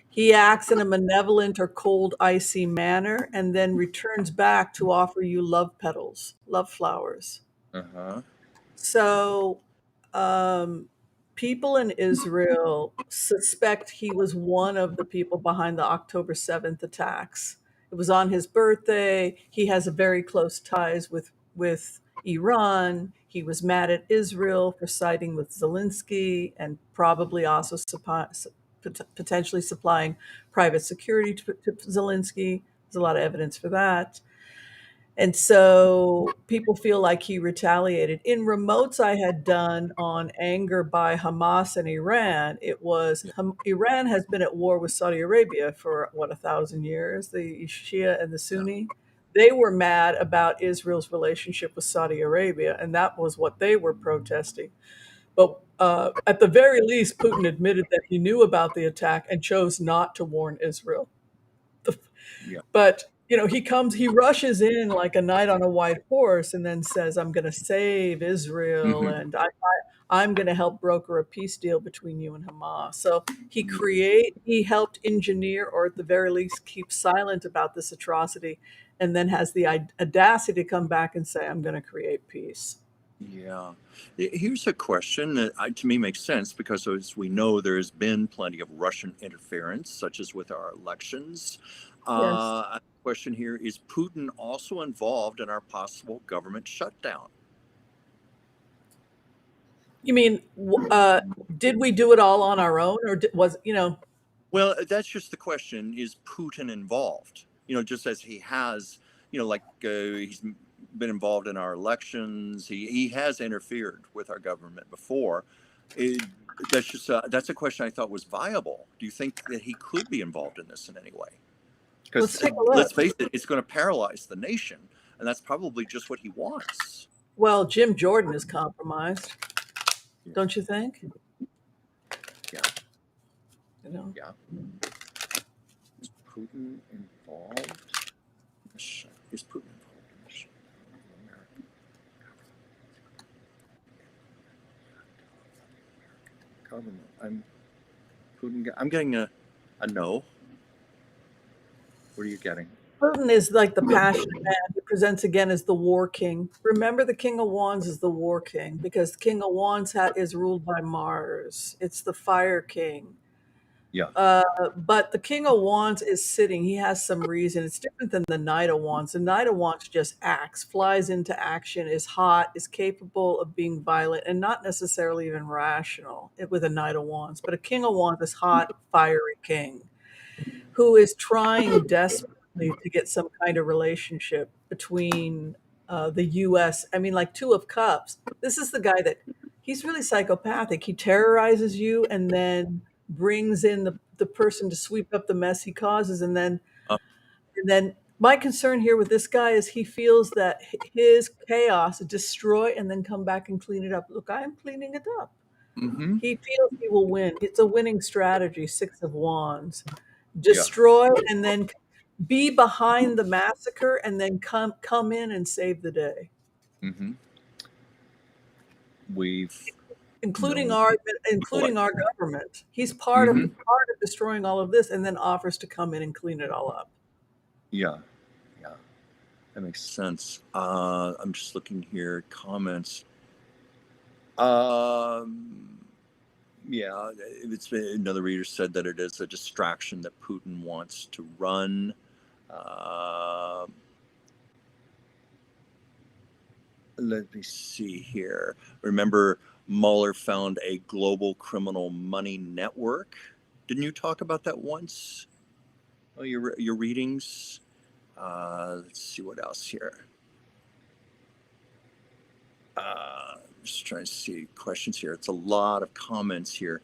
He acts in a malevolent or cold, icy manner and then returns back to offer you love petals, love flowers. Uh-huh. So, um, people in Israel suspect he was one of the people behind the October 7th attacks. It was on his birthday. He has a very close ties with Iran. He was mad at Israel for siding with Zelensky and probably also potentially supplying private security to Zelensky. There's a lot of evidence for that. And so people feel like he retaliated. In remotes I had done on anger by Hamas and Iran, it was Yeah. Iran has been at war with Saudi Arabia for what, 1,000 years, the Shia and the Yeah. Sunni. They were mad about Israel's relationship with Saudi Arabia, and that was what they were protesting. But at the very least, Putin admitted that he knew about the attack and chose not to warn Israel. Yeah. But he rushes in like a knight on a white horse, and then says, "I'm going to save Israel, Mm-hmm. and I'm going to help broker a peace deal between you and Hamas." So he helped engineer, or at the very least, keep silent about this atrocity, and then has the audacity to come back and say, "I'm going to create peace." Yeah. Here's a question that to me makes sense because, as we know, there's been plenty of Russian interference, such as with our elections. Yes. A question here: is Putin also involved in our possible government shutdown? You mean, did we do it all on our own, or Well, that's just the question. Is Putin involved? Just as he has, like he's been involved in our elections. He has interfered with our government before. It, that's a question I thought was viable. Do you think that he could be involved in this in any way? let's Because take a let's look. face it, it's going to paralyze the nation, and that's probably just what he wants. Well, Jim Jordan is compromised, Yeah, don't you think? yeah, You know. yeah. Is Putin involved? Is Putin involved in this? Government. I'm Putin. I'm getting a no. What are you getting? Putin is like the passionate man. He presents again as the war king. Remember, the King of Wands is the war king because the King of Wands is ruled by Mars. It's the fire king. Yeah. But the King of Wands is sitting. He has some reason. It's different than the Knight of Wands. The Knight of Wands just acts, flies into action, is hot, is capable of being violent, and not necessarily even rational with a Knight of Wands. But a King of Wands is hot, fiery king who is trying desperately to get some kind of relationship between the U.S. I mean, like Two of Cups. This is the guy that he's really psychopathic. He terrorizes you and then brings in the person to sweep up the mess he causes, Uh, and then my concern here with this guy is he feels that his chaos destroy and then come back and clean it up. Look, I am cleaning it up. mm-hmm. He feels he will win. It's a winning strategy. Six of Wands, Yeah. destroy and then be behind the massacre and then come in and save the day. Mm-hmm. We've including known our people like our that. government. He's part of Mm-hmm. destroying all of this and then offers to come in and clean it all up. Yeah. Yeah. That makes sense. I'm just looking here at comments. Yeah, it's been, another reader said that it is a distraction that Putin wants to run. Let me see here. Remember, Mueller found a global criminal money network. Didn't you talk about that once? Oh, your readings. Let's see what else here. Just trying to see questions here. It's a lot of comments here.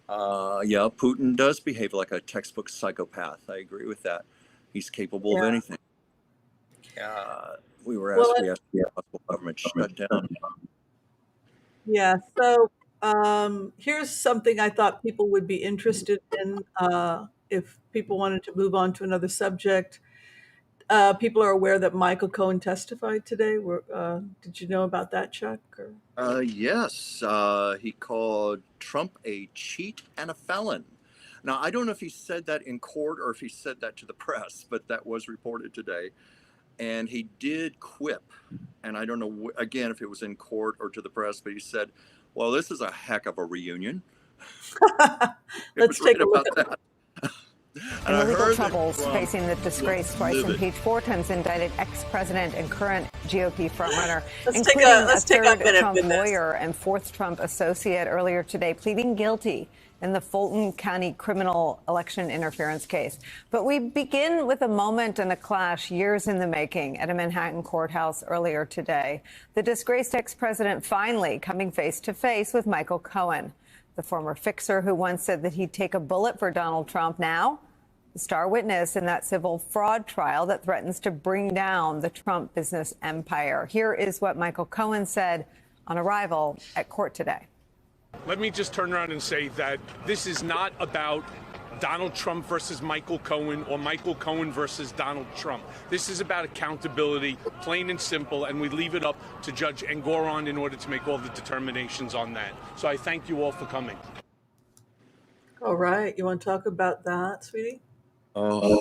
Yeah, Putin does behave like a textbook psychopath. I agree with that. He's capable of anything. We were asked, we asked the possible government shutdown. Yeah. So here's something I thought people would be interested in if people wanted to move on to another subject. People are aware that Michael Cohen testified today. Did you know about that, Chuck? Yes, he called Trump a cheat and a felon. Now, I don't know if he said that in court or if he said that to the press, but that was reported today. And he did quip, and I don't know, again, if it was in court or to the press, but he said, well, this is a heck of a reunion. Let's take a look at that. In the legal troubles facing the disgraced, twice impeached, 4 times indicted ex-president and current GOP frontrunner, including a third Trump lawyer and fourth Trump associate earlier today, pleading guilty in the Fulton County criminal election interference case. But we begin with a moment and a clash years in the making at a Manhattan courthouse earlier today. The disgraced ex-president finally coming face to face with Michael Cohen, the former fixer who once said that he'd take a bullet for Donald Trump. Now, the star witness in that civil fraud trial that threatens to bring down the Trump business empire. Here is what Michael Cohen said on arrival at court today. Let me just turn around and say that this is not about Donald Trump versus Michael Cohen or Michael Cohen versus Donald Trump. This is about accountability, plain and simple, and we leave it up to Judge Engoron in order to make all the determinations on that. So I thank you all for coming. All right. You want to talk about that, sweetie? Oh,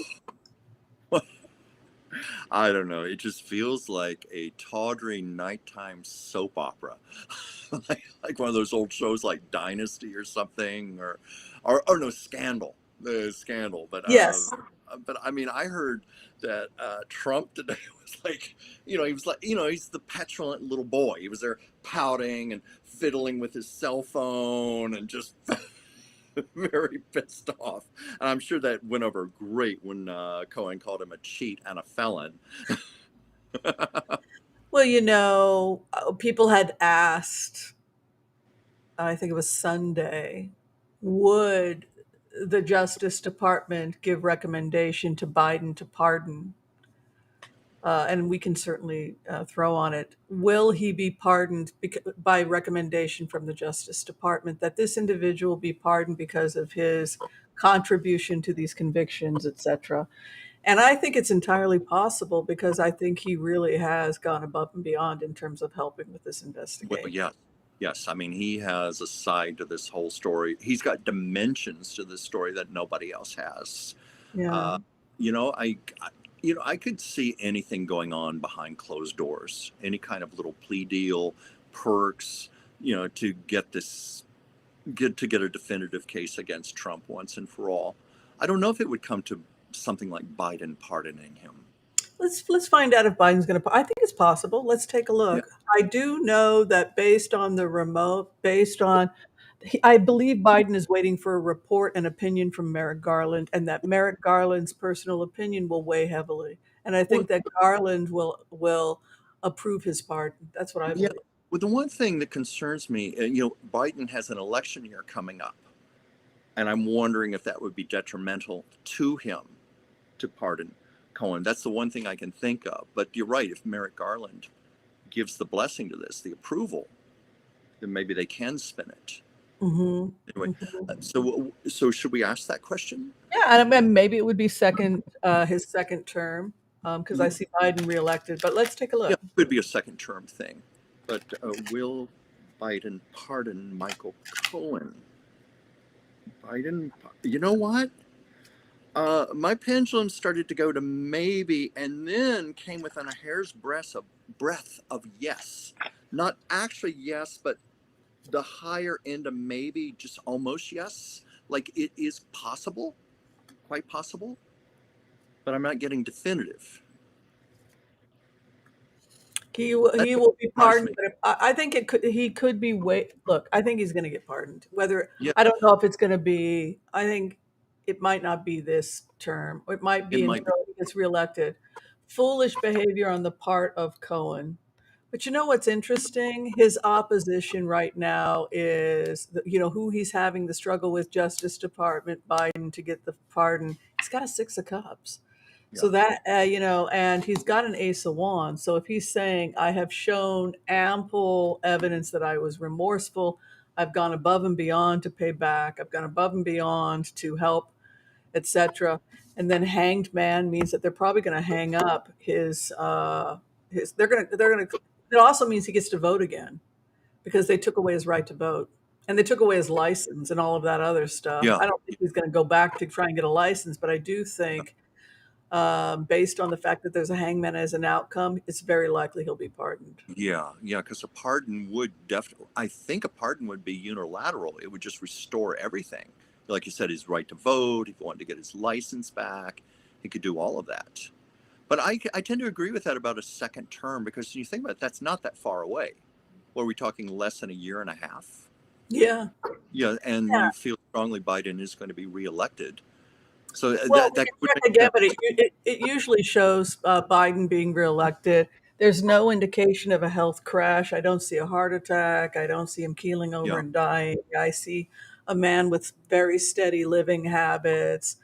I don't know. It just feels like a tawdry nighttime soap opera, like one of those old shows like Dynasty or something, or no, Scandal. The Scandal, but yes. But I mean, I heard that Trump today was like, he was like, he's the petulant little boy. He was there pouting and fiddling with his cell phone and just very pissed off. And I'm sure that went over great when Cohen called him a cheat and a felon. Well, people had asked, I think it was Sunday, would the Justice Department give recommendation to Biden to pardon? And we can certainly throw on it. Will he be pardoned by recommendation from the Justice Department that this individual be pardoned because of his contribution to these convictions, etc.? And I think it's entirely possible because I think he really has gone above and beyond in terms of helping with this investigation. Well, yes. I mean, he has a side to this whole story. He's got dimensions to this story that nobody else has. Yeah. I could see anything going on behind closed doors, any kind of little plea deal, perks, to get a definitive case against Trump once and for all. I don't know if it would come to something like Biden pardoning him. Let's find out if Biden's going to. I think it's possible. Let's take a look. Yeah. I do know that based on I believe Biden is waiting for a report and opinion from Merrick Garland, and that Merrick Garland's personal opinion will weigh heavily. And I Well, think that Garland will approve his pardon. That's what I yeah. believe. Well, the one thing that concerns me, Biden has an election year coming up, and I'm wondering if that would be detrimental to him to pardon Cohen. That's the one thing I can think of. But you're right. If Merrick Garland gives the blessing to this, the approval, then maybe they can spin it. Mm-hmm. Anyway, Mm-hmm. so should we ask that question? Yeah, and maybe it would be his second term, because I see Biden reelected. But let's take a Yeah, look. it could be a second term thing. But will Biden pardon Michael Cohen? Biden, you know what? My pendulum started to go to maybe, and then came within a hair's breadth of yes. Not actually yes, but the higher end of maybe, just almost yes. Like it is possible, quite possible, but I'm not getting definitive. He will be pardoned, but I think he could be look, I think he's going to get pardoned. Whether Yeah, I don't know if it's going to be. I think it might not be this term. Or it might it be might be. until he gets reelected. Foolish behavior on the part of Cohen. But you know what's interesting? His opposition right now is, who he's having the struggle with, Justice Department, Biden, to get the pardon. He's got a Six of Cups. So Yeah, that, and he's got an Ace of Wands. So if he's saying, I have shown ample evidence that I was remorseful, I've gone above and beyond to pay back, I've gone above and beyond to help, etc. And then hanged man means that they're probably going to hang up it also means he gets to vote again because they took away his right to vote and they took away his license and all of that other stuff. yeah, I don't think he's going to go back to try and get a license, but I do think, based on the fact that there's a hangman as an outcome, it's very likely he'll be pardoned. yeah. Because a pardon would definitely, I think a pardon would be unilateral. It would just restore everything. Like you said, his right to vote, if he wanted to get his license back, he could do all of that. But I tend to agree with that about a second term, because you think about it, that's not that far away. What are we talking, less than a year and a half? Yeah. Yeah, and Yeah. you feel strongly Biden is going to be reelected. So Well, that we would can check make again, sense. but it usually shows Biden being reelected. There's no indication of a health crash. I don't see a heart attack. I don't see him keeling over Yeah, and dying. I see a man with very steady living habits.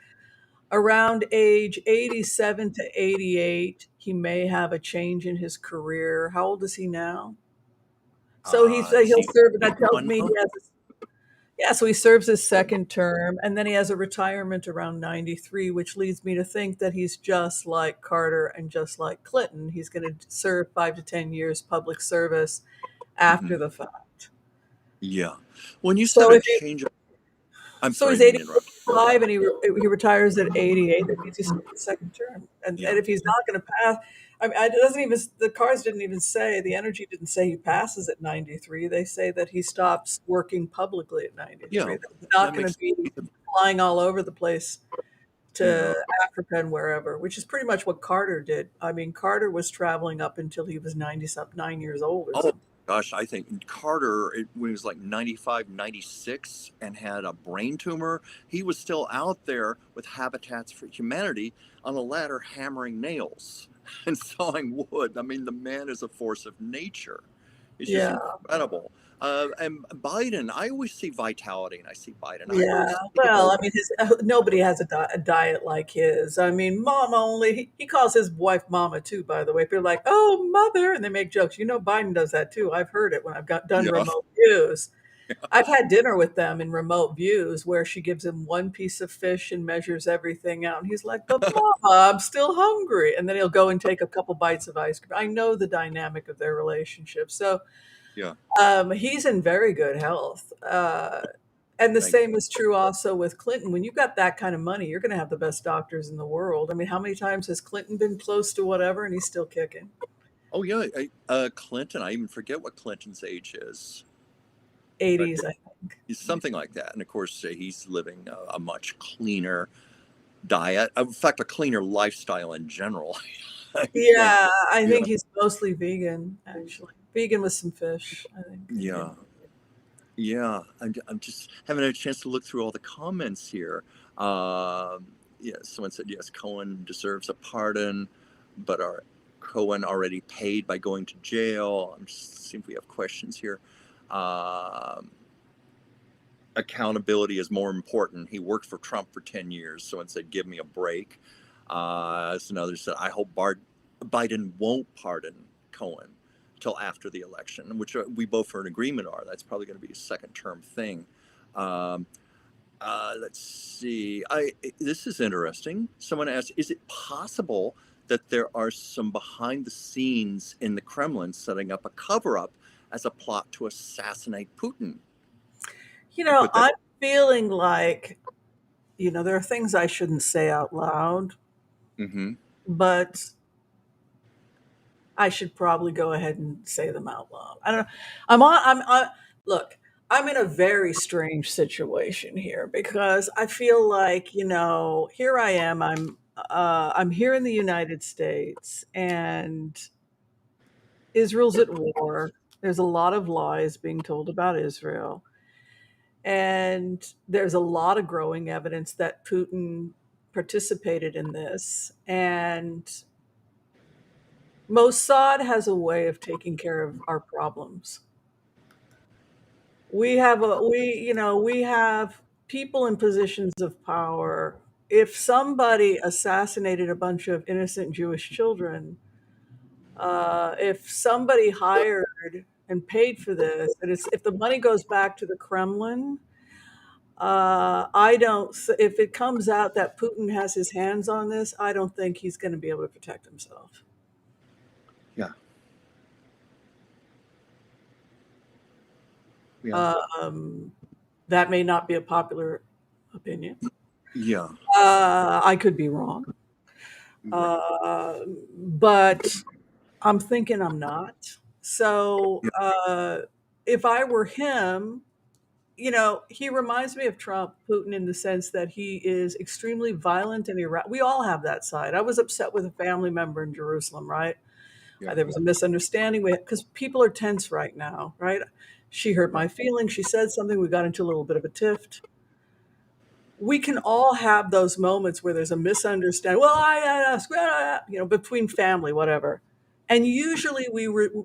Around age 87 to 88, he may have a change in his career. How old is he now? So is he'll he serve. That tells 51 me now? he has. Yeah, so he serves his second term, and then he has a retirement around 93, which leads me to think that he's just like Carter and just like Clinton. He's going to serve 5 to 10 years public service after Hmm. the fact. Yeah. When you said So a if he, change of, I'm so sorry, I he's didn't mean to interrupt. 85 and he retires at 88. That means he's the second term, Yeah, and if he's not going to pass, I mean, it doesn't even, the cards didn't even say, the energy didn't say he passes at 93. They say that he stops working publicly at 93. yeah, That he's not that going makes to be flying all over the place yeah. to Africa and wherever, which is pretty much what Carter did. I mean, Carter was traveling up until he was 9 years old or Oh something. gosh, I think Carter, when he was like 95, 96 and had a brain tumor, he was still out there with Habitats for Humanity on a ladder hammering nails and sawing wood. I mean, the man is a force of nature. It's just Yeah. incredible. And Biden, I always see vitality, and I see Biden. I Yeah, always think well, about, I mean, nobody has a diet like his. I mean, Mama only, he calls his wife Mama too, by the way. People are like, oh, mother, and they make jokes. Biden does that too. I've heard it when I've done yeah, remote views. I've had dinner with them in remote views where she gives him one piece of fish and measures everything out. And he's like, but Mama, I'm still hungry. And then he'll go and take a couple bites of ice cream. I know the dynamic of their relationship. So yeah. he's in very good health. And the Thank you. same is true also with Clinton. When you've got that kind of money, you're going to have the best doctors in the world. I mean, how many times has Clinton been close to whatever and he's still kicking? Oh yeah, Clinton. I even forget what Clinton's age is. But 80s, I think. something like that. And of course, he's living a much cleaner diet. In fact, a cleaner lifestyle in general. I think. Yeah, I Yeah. think he's mostly vegan, actually. Vegan with some fish, I think. Yeah. Yeah, I'm just having a chance to look through all the comments here. Yeah, someone said yes, Cohen deserves a pardon, but are Cohen already paid by going to jail? I'm just seeing if we have questions here. Um, Accountability is more important. He worked for Trump for 10 years. Someone said, give me a break. As another said, I hope Biden won't pardon Cohen till after the election, which we both are in agreement are. That's probably going to be a second term thing. Let's see. This is interesting. Someone asked, is it possible that there are some behind the scenes in the Kremlin setting up a cover up as a plot to assassinate Putin? I'm feeling like, there are things I shouldn't say out loud, but I should probably go ahead and say them out loud. I don't know. Look, I'm in a very strange situation here because I feel like, here I am. I'm here in the United States and Israel's at war. There's a lot of lies being told about Israel. And there's a lot of growing evidence that Putin participated in this. And Mossad has a way of taking care of our problems. We have people in positions of power. If somebody assassinated a bunch of innocent Jewish children, if somebody hired and paid for this, and if the money goes back to the Kremlin, I don't. If it comes out that Putin has his hands on this, I don't think he's going to be able to protect himself. Yeah. That may not be a popular opinion. Yeah. I could be wrong. But I'm thinking I'm not. So if I were him, he reminds me of Trump, Putin, in the sense that he is extremely violent and erratic. We all have that side. I was upset with a family member in Jerusalem, right? Yeah. There was a misunderstanding because people are tense right now, right? She hurt my feelings. She said something. We got into a little bit of a tiff. We can all have those moments where there's a misunderstanding. Well, I ask, between family, whatever. And usually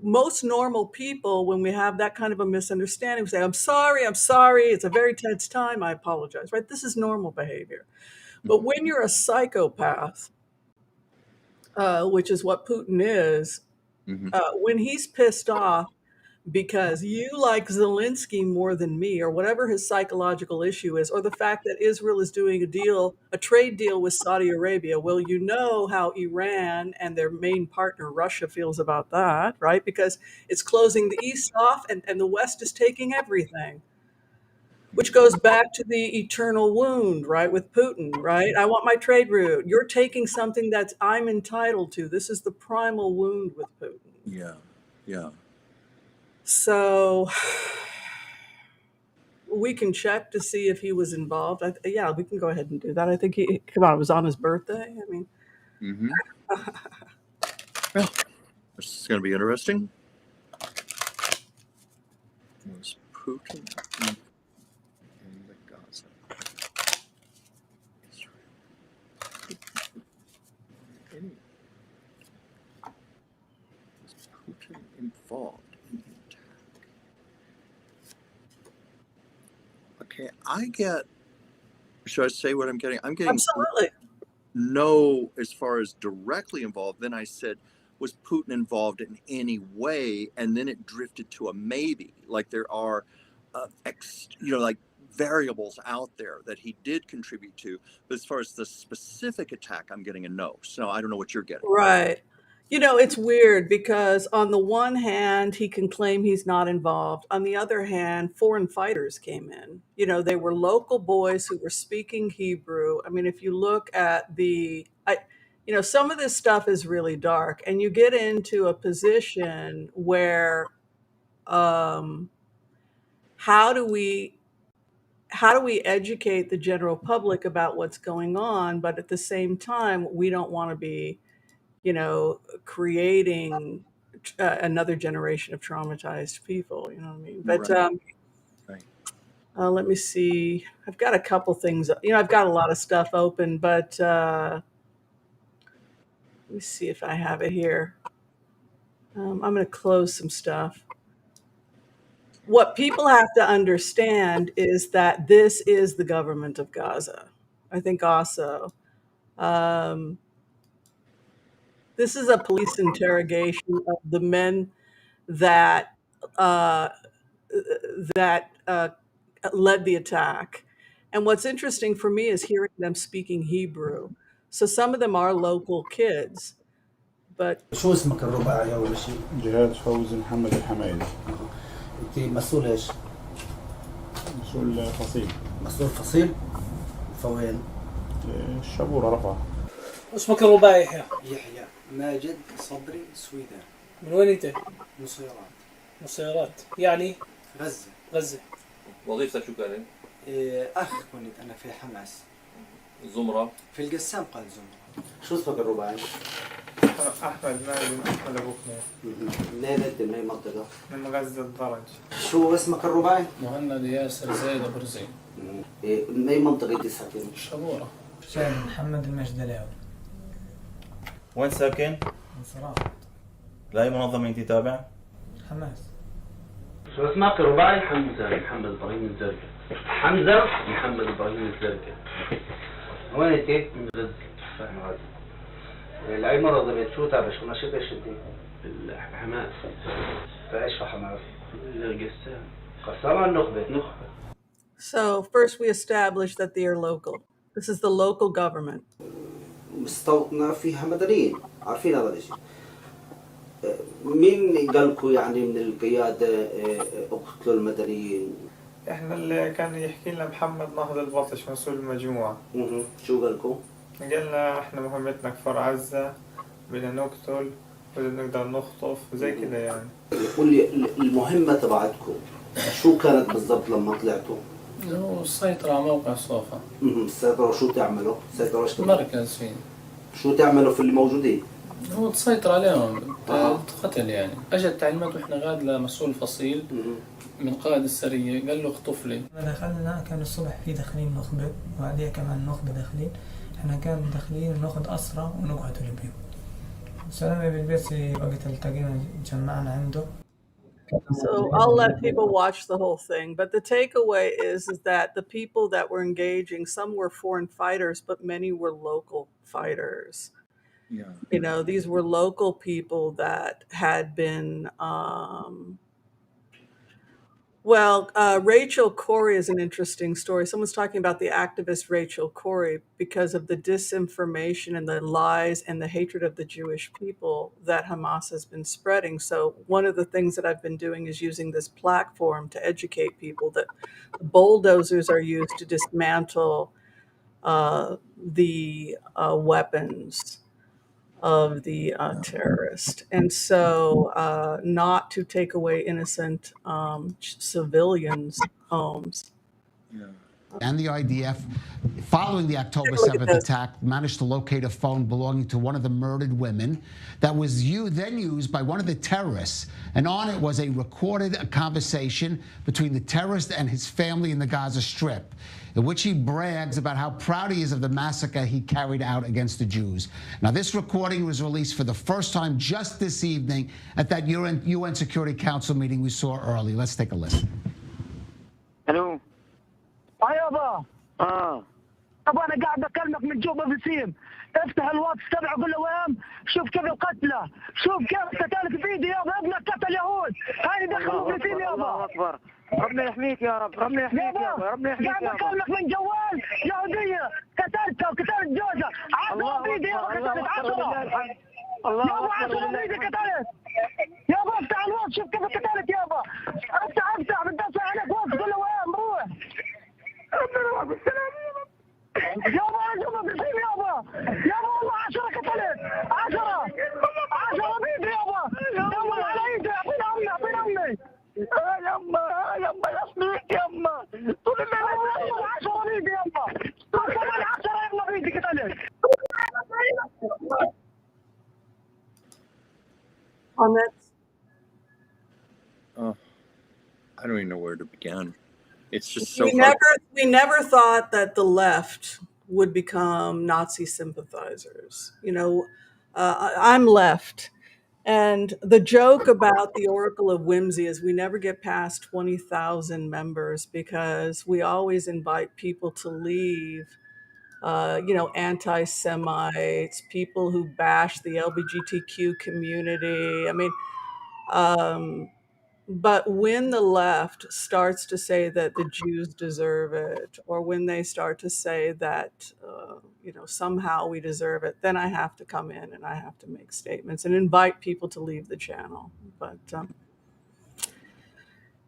most normal people, when we have that kind of a misunderstanding, we say, I'm sorry. It's a very tense time. I apologize, right? This is normal behavior. But when you're a psychopath, which is what Putin is, when he's pissed off because you like Zelensky more than me, or whatever his psychological issue is, or the fact that Israel is doing a trade deal with Saudi Arabia. Well, you know how Iran and their main partner, Russia, feels about that, right? Because it's closing the East off and the West is taking everything. Which goes back to the eternal wound, right, with Putin, right? I want my trade route. You're taking something that I'm entitled to. This is the primal wound with Putin. Yeah, yeah. So we can check to see if he was involved. Yeah, we can go ahead and do that. I think it was on his birthday. I mean. Well, this is going to be interesting. Was Putin in the Gaza? Israel. Was Putin involved in the attack? Okay, should I say what I'm getting? I'm getting absolutely no as far as directly involved. Then I said, was Putin involved in any way? And then it drifted to a maybe. Like there are, like variables out there that he did contribute to. But as far as the specific attack, I'm getting a no. So I don't know what you're getting. right. It's weird because on the one hand, he can claim he's not involved. On the other hand, foreign fighters came in. They were local boys who were speaking Hebrew. I mean, if you look at some of this stuff is really dark, and you get into a position where how do we educate the general public about what's going on, but at the same time, we don't want to be creating another generation of traumatized people, you know what I mean? But Right. Let me see. I've got a couple things. I've got a lot of stuff open, but let me see if I have it here. I'm going to close some stuff. What people have to understand is that this is the government of Gaza. I think also. This is a police interrogation of the men that uh, led the attack. And what's interesting for me is hearing them speaking Hebrew. So some of them are local kids, but شو اسمك الرباعي أول شيء؟ جهاد فوزي محمد الحمايدي. أنت مسؤول إيش؟ مسؤول فصيل. مسؤول فصيل؟ فوين؟ الشبورة رفح. اسمك الرباعي يحيى؟ يحيى ماجد صبري سويدان. من وين أنت؟ من سيارات. من سيارات، يعني؟ غزة. غزة. وظيفتك شو كانت؟ أخ كنت أنا في حماس. الزمرة؟ في القسام قال زمرة. شو اسمك الرباعي؟ أحمد ماجد أحمد أبو كنيف. منين أنت من أي منطقة؟ من غزة الدرج. شو اسمك الرباعي؟ مهند ياسر زيد أبو رزين. من أي منطقة أنت ساكن؟ الشبورة. شايف محمد المجدلاوي. وين ساكن؟ من صراحة. لأي منظمة أنت تابع؟ حماس. شو اسمك الرباعي؟ حمزة محمد إبراهيم الزرقاء. حمزة محمد إبراهيم الزرقاء. وين أنت؟ من غزة. من غزة. لأي منظمة شو تابع؟ شو نشيط إيش أنت؟ حماس. فإيش في حماس؟ القسام. قسام النخبة. So first we establish that they are local. This is the local government. مستوطنة فيها مدنيين، عارفين هذا الشيء. مين قال لكم يعني من القيادة اقتلوا المدنيين؟ إحنا اللي كان يحكي لنا محمد نهض البطش مسؤول المجموعة. شو قال لكم؟ قالنا إحنا مهمتنا كفر عزة، بدنا نقتل، بدنا نقدر نخطف زي كده يعني. قول لي المهمة تبعتكم شو كانت بالضبط لما طلعتوا؟ هو السيطرة على موقع صوفا. السيطرة شو تعملوا؟ السيطرة ايش مركز فيه. شو تعملوا في اللي موجودين؟ هو تسيطر عليهم قتل يعني. اجت تعليمات واحنا غاد لمسؤول فصيل من قائد السرية قال له اخطف لي. دخلنا كان الصبح في داخلين نخبة وبعديها كمان نخبة داخلين. احنا كان داخلين ناخد أسرى ونقعدوا البيوت. سلامة بالبيت وقت التقينا جمعنا عنده. So I'll let people watch the whole thing, but the takeaway is that the people that were engaging, some were foreign fighters, but many were local fighters. Yeah. These were local people that had been, Rachel Corrie is an interesting story. Someone's talking about the activist Rachel Corrie because of the disinformation and the lies and the hatred of the Jewish people that Hamas has been spreading. So one of the things that I've been doing is using this platform to educate people that bulldozers are used to dismantle the weapons of the terrorist. And so not to take away innocent civilians' homes. And the IDF, following the October 7th attack, managed to locate a phone belonging to one of the murdered women that was then used by one of the terrorists. And on it was a recorded conversation between the terrorist and his family in the Gaza Strip, in which he brags about how proud he is of the massacre he carried out against the Jews. Now, this recording was released for the first time just this evening at that UN Security Council meeting we saw earlier. Let's take a listen. Hello. يابا طبعا انا قاعد اكلمك من جوبا بسيم. افتح الواتس تبعه قول له وين شوف كيف القتله، شوف كيف قتلت فيدي يابا، ابنك قتل يهود، هاي دخلوا فلسطين يابا. الله اكبر، ربنا يحميك يا رب، ربنا يحميك يابا، ربنا يحميك يابا. قاعد اكلمك من جوال يهوديه قتلتها وقتلت جوزها، 10 فيديو يابا قتلت 10. الله يابا 10 فيديو قتلت يابا. افتح الواتس شوف كيف قتلت يابا. افتح بتدفع عليك واتس قول له وين بروح. ربنا معك بالسلامة يابا. يابا بسيم يابا. يابا والله 10 قتلت 10 بيدي يابا. يابا على ايدي اعطينا امي اعطينا امي. يما يما يحميك يما. طول الليل 10 بيدي يما. كمان 10 يما بيدي قتلت. Comments? I don't even know where to begin. It's just so hard. We never thought that the left would become Nazi sympathizers. I'm left. And the joke about the Oracle of Whimsy is we never get past 20,000 members because we always invite people to leave, anti-Semites, people who bash the LGBTQ community. I mean, but when the left starts to say that the Jews deserve it, or when they start to say that, somehow we deserve it, then I have to come in and I have to make statements and invite people to leave the channel. But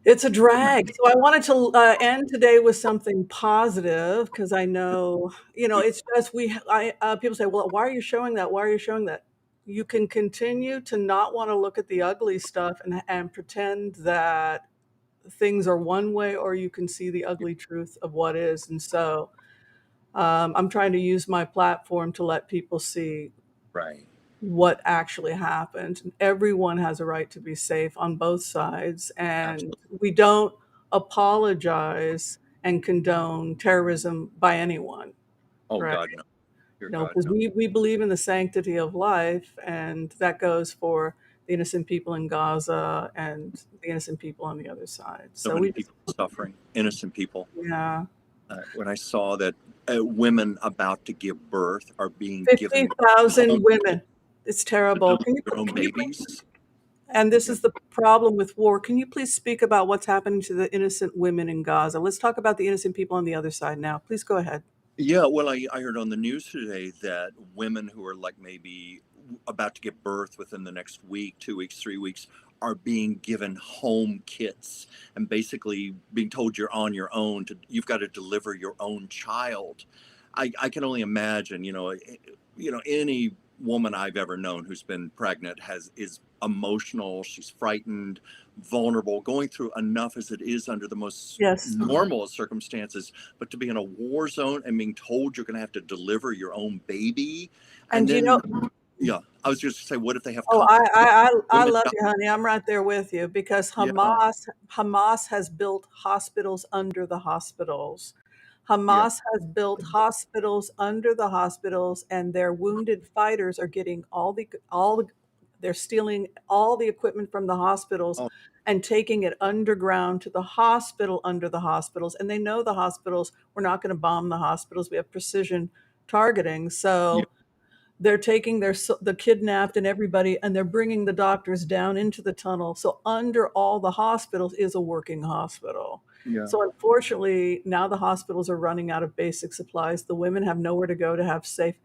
it's a drag. So I wanted to end today with something positive because I know, it's just people say, well, why are you showing that? Why are you showing that? You can continue to not want to look at the ugly stuff and pretend that things are one way, or you can see the ugly truth of what is. And so I'm trying to use my platform to let people see what actually happened. Everyone has a right to be safe on both sides. And we don't apologize and condone terrorism by anyone. Oh, right? God, no. Because we believe in the sanctity of life, and that goes for the innocent people in Gaza and the innocent people on the other side. So many people suffering, innocent people. Yeah. When I saw that women about to give birth are being 50,000 women. It's terrible. Can their own babies. And this is the problem with war. Can you please speak about what's happening to the innocent women in Gaza? Let's talk about the innocent people on the other side now. Please go ahead. Yeah, well, I heard on the news today that women who are like maybe about to give birth within the next week, 2 weeks, 3 weeks, are being given home kits and basically being told you're on your own. You've got to deliver your own child. I can only imagine, any woman I've ever known who's been pregnant is emotional. She's frightened, vulnerable, going through enough as it is under the most normal of circumstances, but to be in a war zone and being told you're going to have to deliver your own baby. And then, yeah, I was just going to say, what if they have? I love you, honey. I'm right there with you because Hamas has built hospitals under the hospitals. Hamas has built hospitals under the hospitals, and their wounded fighters are getting they're stealing all the equipment from the hospitals and taking it underground to the hospital under the hospitals. And they know the hospitals, we're not going to bomb the hospitals. We have precision targeting. So they're taking the kidnapped and everybody, and they're bringing the doctors down into the tunnel. So under all the hospitals is a working hospital. Yeah. So unfortunately, now the hospitals are running out of basic supplies. The women have nowhere to go to have safe.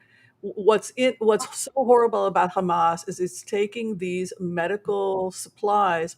What's so horrible about Hamas is it's taking these medical supplies,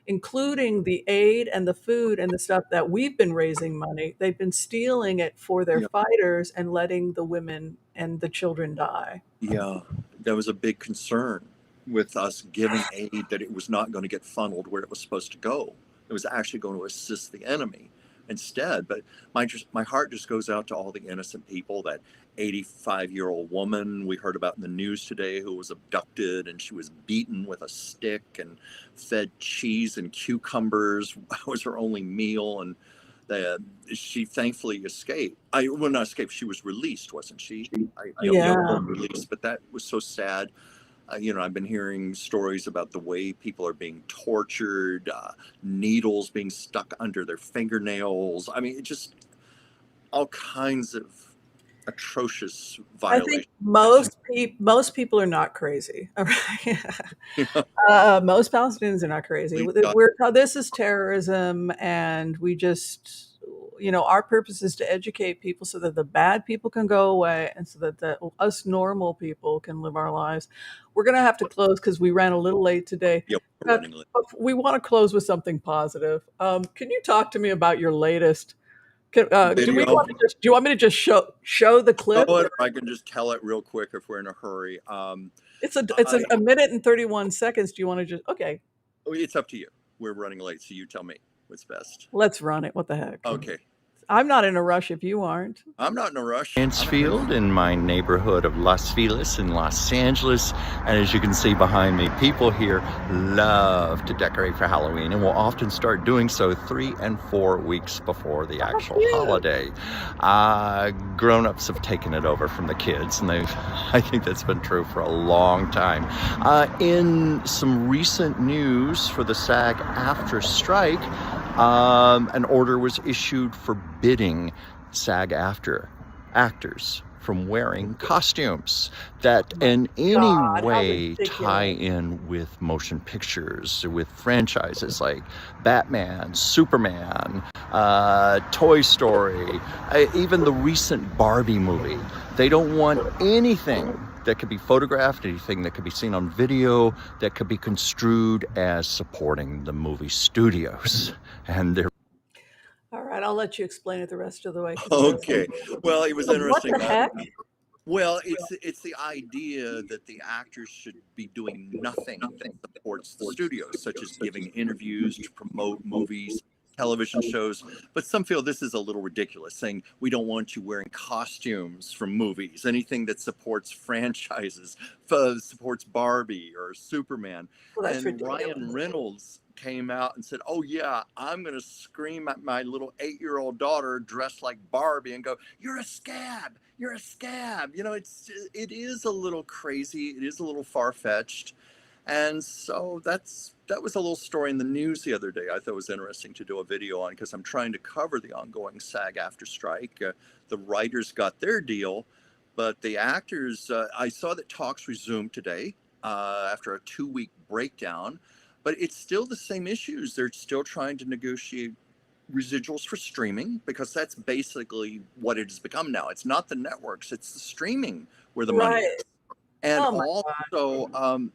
including the aid and the food and the stuff that we've been raising money. They've been stealing it for their fighters and letting the women and the children die. Yeah, that was a big concern with us giving aid, that it was not going to get funneled where it was supposed to go. It was actually going to assist the enemy instead. But my heart just goes out to all the innocent people. That 85-year-old woman we heard about in the news today who was abducted, and she was beaten with a stick and fed cheese and cucumbers was her only meal, and she thankfully escaped. Not escaped, she was released, wasn't she? Released, but that was so sad. I've been hearing stories about the way people are being tortured, needles being stuck under their fingernails. I mean, just all kinds of atrocious violations. I think most people are not crazy. All right? Most Palestinians are not crazy. This is terrorism, and we just, our purpose is to educate people so that the bad people can go away and so that us normal people can live our lives. We're going to have to close because we ran a little late today. Yep, we're running late. We want to close with something positive. Can you talk to me about your latest? Do you want me to just show the clip? I can just tell it real quick if we're in a hurry. It's a minute and 31 seconds. Do you want to just It's up to you. We're running late, so you tell me what's best. Let's run it. What the heck? Okay. I'm not in a rush if you aren't. I'm not in a rush. Dransfield in my neighborhood of Las Feliz in Los Angeles. And as you can see behind me, people here love to decorate for Halloween and will often start doing so 3 and 4 weeks before the actual holiday. Grown-ups have taken it over from the kids, and I think that's been true for a long time. In some recent news for the Sag Aftra strike, an order was issued forbidding Sag Aftra actors from wearing costumes that in any way tie in with motion pictures, with franchises like Batman, Superman, Toy Story, even the recent Barbie movie. They don't want anything that could be photographed, anything that could be seen on video, that could be construed as supporting the movie studios. And they're All right, I'll let you explain it the rest of the way. Okay. Well, it was interesting. What the heck? Well, it's the idea that the actors should be doing nothing that supports the studios, such as giving interviews to promote movies, television shows. But some feel this is a little ridiculous, saying we don't want you wearing costumes from movies, anything that supports franchises, supports Barbie or Superman. Well, that's and ridiculous. Ryan Reynolds came out and said, oh yeah, I'm going to scream at my little 8-year-old daughter dressed like Barbie and go, you're a scab, you're a scab. You know, it is a little crazy. It is a little far-fetched. And so that was a little story in the news the other day. I thought it was interesting to do a video on, because I'm trying to cover the ongoing Sag Aftra strike. The writers got their deal, but the actors, I saw that talks resumed today after a 2-week breakdown. But it's still the same issues. They're still trying to negotiate residuals for streaming, because that's basically what it has become now. It's not the networks, it's the streaming where the money is. And also,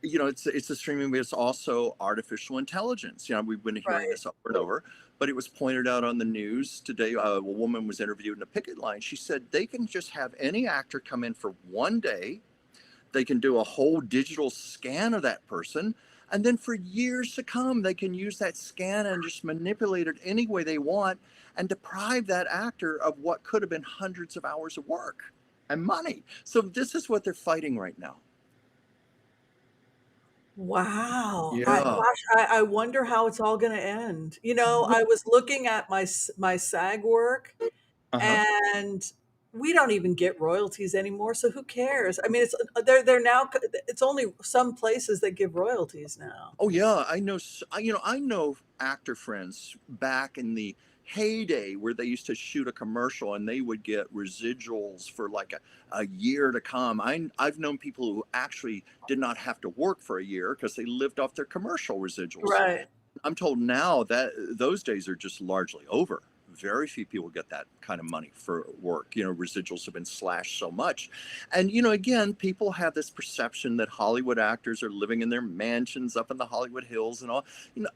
you know, it's the streaming, but it's also artificial intelligence. You know, we've been hearing this over and over, but it was pointed out on the news today. A woman was interviewed in a picket line. She said they can just have any actor come in for one day. They can do a whole digital scan of that person. And then for years to come, they can use that scan and just manipulate it any way they want and deprive that actor of what could have been hundreds of hours of work and money. So this is what they're fighting right now. Wow. Yeah. I wonder how it's all going to end. You know, I was looking at my SAG work, and we don't even get royalties anymore. So who cares? I mean, they're now, it's only some places that give royalties now. Oh yeah, I know. I know actor friends back in the heyday where they used to shoot a commercial and they would get residuals for like a year to come. I've known people who actually did not have to work for a year because they lived off their commercial residuals. Right. I'm told now that those days are just largely over. Very few people get that kind of money for work. You know, residuals have been slashed so much. And, you know, again, people have this perception that Hollywood actors are living in their mansions up in the Hollywood Hills and all.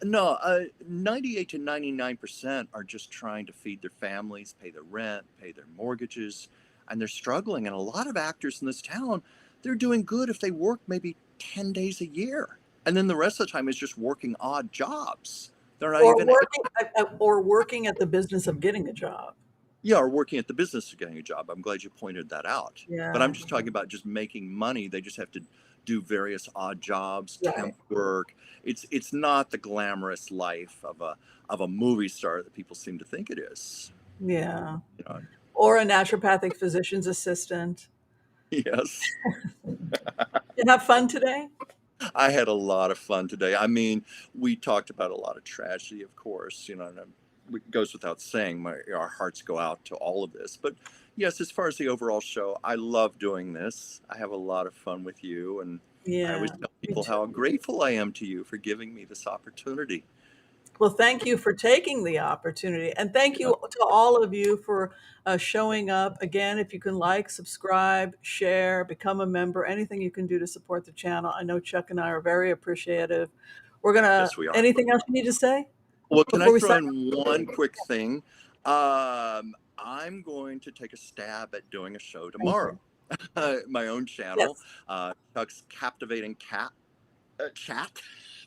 No, 98 to 99% are just trying to feed their families, pay their rent, pay their mortgages, and they're struggling. And a lot of actors in this town, they're doing good if they work maybe 10 days a year. And then the rest of the time is just working odd jobs. They're not or working at the business of getting a job. Yeah, or working at the business of getting a job. I'm glad you pointed that out. Yeah. But I'm just talking about just making money. They just have to do various odd jobs, temp work. It's not the glamorous life of a movie star that people seem to think it is. Yeah. You know? Or a naturopathic physician's assistant. Yes. You have fun today? I had a lot of fun today. I mean, we talked about a lot of tragedy, of course, you know, and it goes without saying, our hearts go out to all of this. But yes, as far as the overall show, I love doing this. I have a lot of fun with you. And I always tell people how grateful I am to you for giving me this opportunity. Well, thank you for taking the opportunity. And thank you to all of you for showing up. Again, if you can like, subscribe, share, become a member, anything you can do to support the channel. I know Chuck and I are very appreciative. We're going to, anything else you need to say? Well, can I throw in one quick thing? I'm going to take a stab at doing a show tomorrow. My own channel, Chuck's Captivating Chat.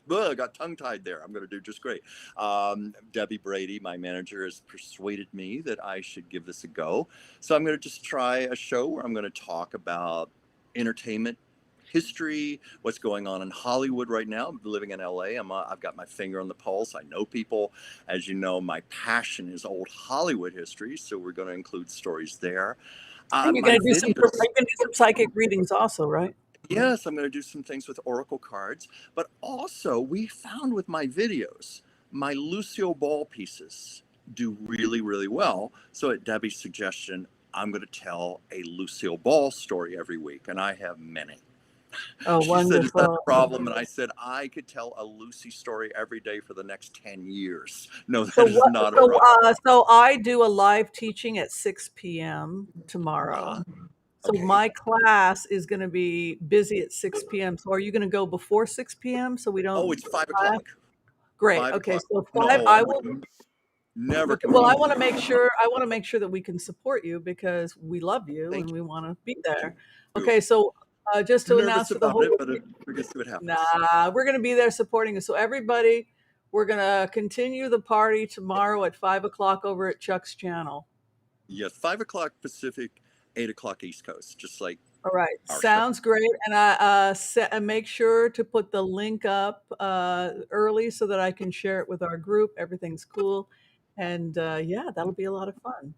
got tongue-tied there. I'm going to do just great. Debbie Brady, my manager, has persuaded me that I should give this a go. So I'm going to just try a show where I'm going to talk about entertainment history, what's going on in Hollywood right now. I'm living in LA. I've got my finger on the pulse. I know people. As you know, my passion is old Hollywood history, so we're going to include stories there. And you're going to do some psychic readings also, right? Yes, I'm going to do some things with oracle cards, but also we found with my videos, my Lucille Ball pieces do really, really well. So at Debbie's suggestion, I'm going to tell a Lucille Ball story every week, and I have many. Oh, she wonderful. said, is that a problem? And I said, I could tell a Lucy story every day for the next 10 years. No, that is not a problem. So I do a live teaching at 6 p.m. tomorrow. So my class is going to be busy at 6 p.m. So are you going to go before 6 p.m. so we don't? Oh, it's 5 o'clock. Great. 5 okay. o'clock. So 5, no, I will never. Well, I want to make sure that we can support you because we love you and we want to be there. Okay. So just to announce to the whole, but we're going to see what happens. Nah, we're going to be there supporting you. So everybody, we're going to continue the party tomorrow at 5 o'clock over at Chuck's channel. Yes. 5 o'clock Pacific, 8 o'clock East Coast, just like. All right. Sounds great. And I make sure to put the link up early so that I can share it with our group. Everything's cool. And yeah, that'll be a lot of fun.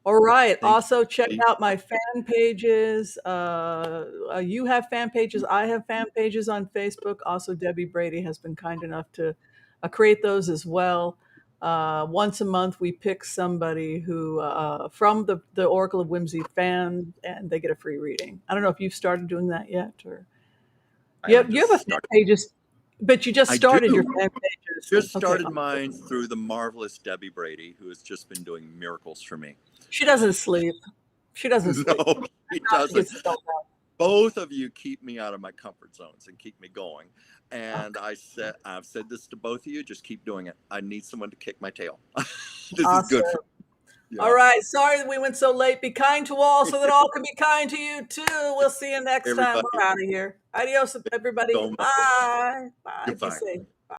All right. Also, check out my fan pages. You have fan pages. I have fan pages on Facebook. Also, Debbie Brady has been kind enough to create those as well. Once a month, we pick somebody who from the Oracle of Whimsy fan, and they get a free reading. I don't know if you've started doing that yet, or you have a fan pages, but you just started your fan pages. Just started mine through the marvelous Debbie Brady, who has just been doing miracles for me. She doesn't sleep. She doesn't sleep. No, she doesn't. Both of you keep me out of my comfort zones and keep me going. And I've said this to both of you, just keep doing it. I need someone to kick my tail. This is good for me. Yeah. All right. Sorry that we went so late. Be kind to all so that all can be kind to you too. We'll see you next time. We're out of here. Adios, everybody. Bye. Bye. Goodbye. Be safe.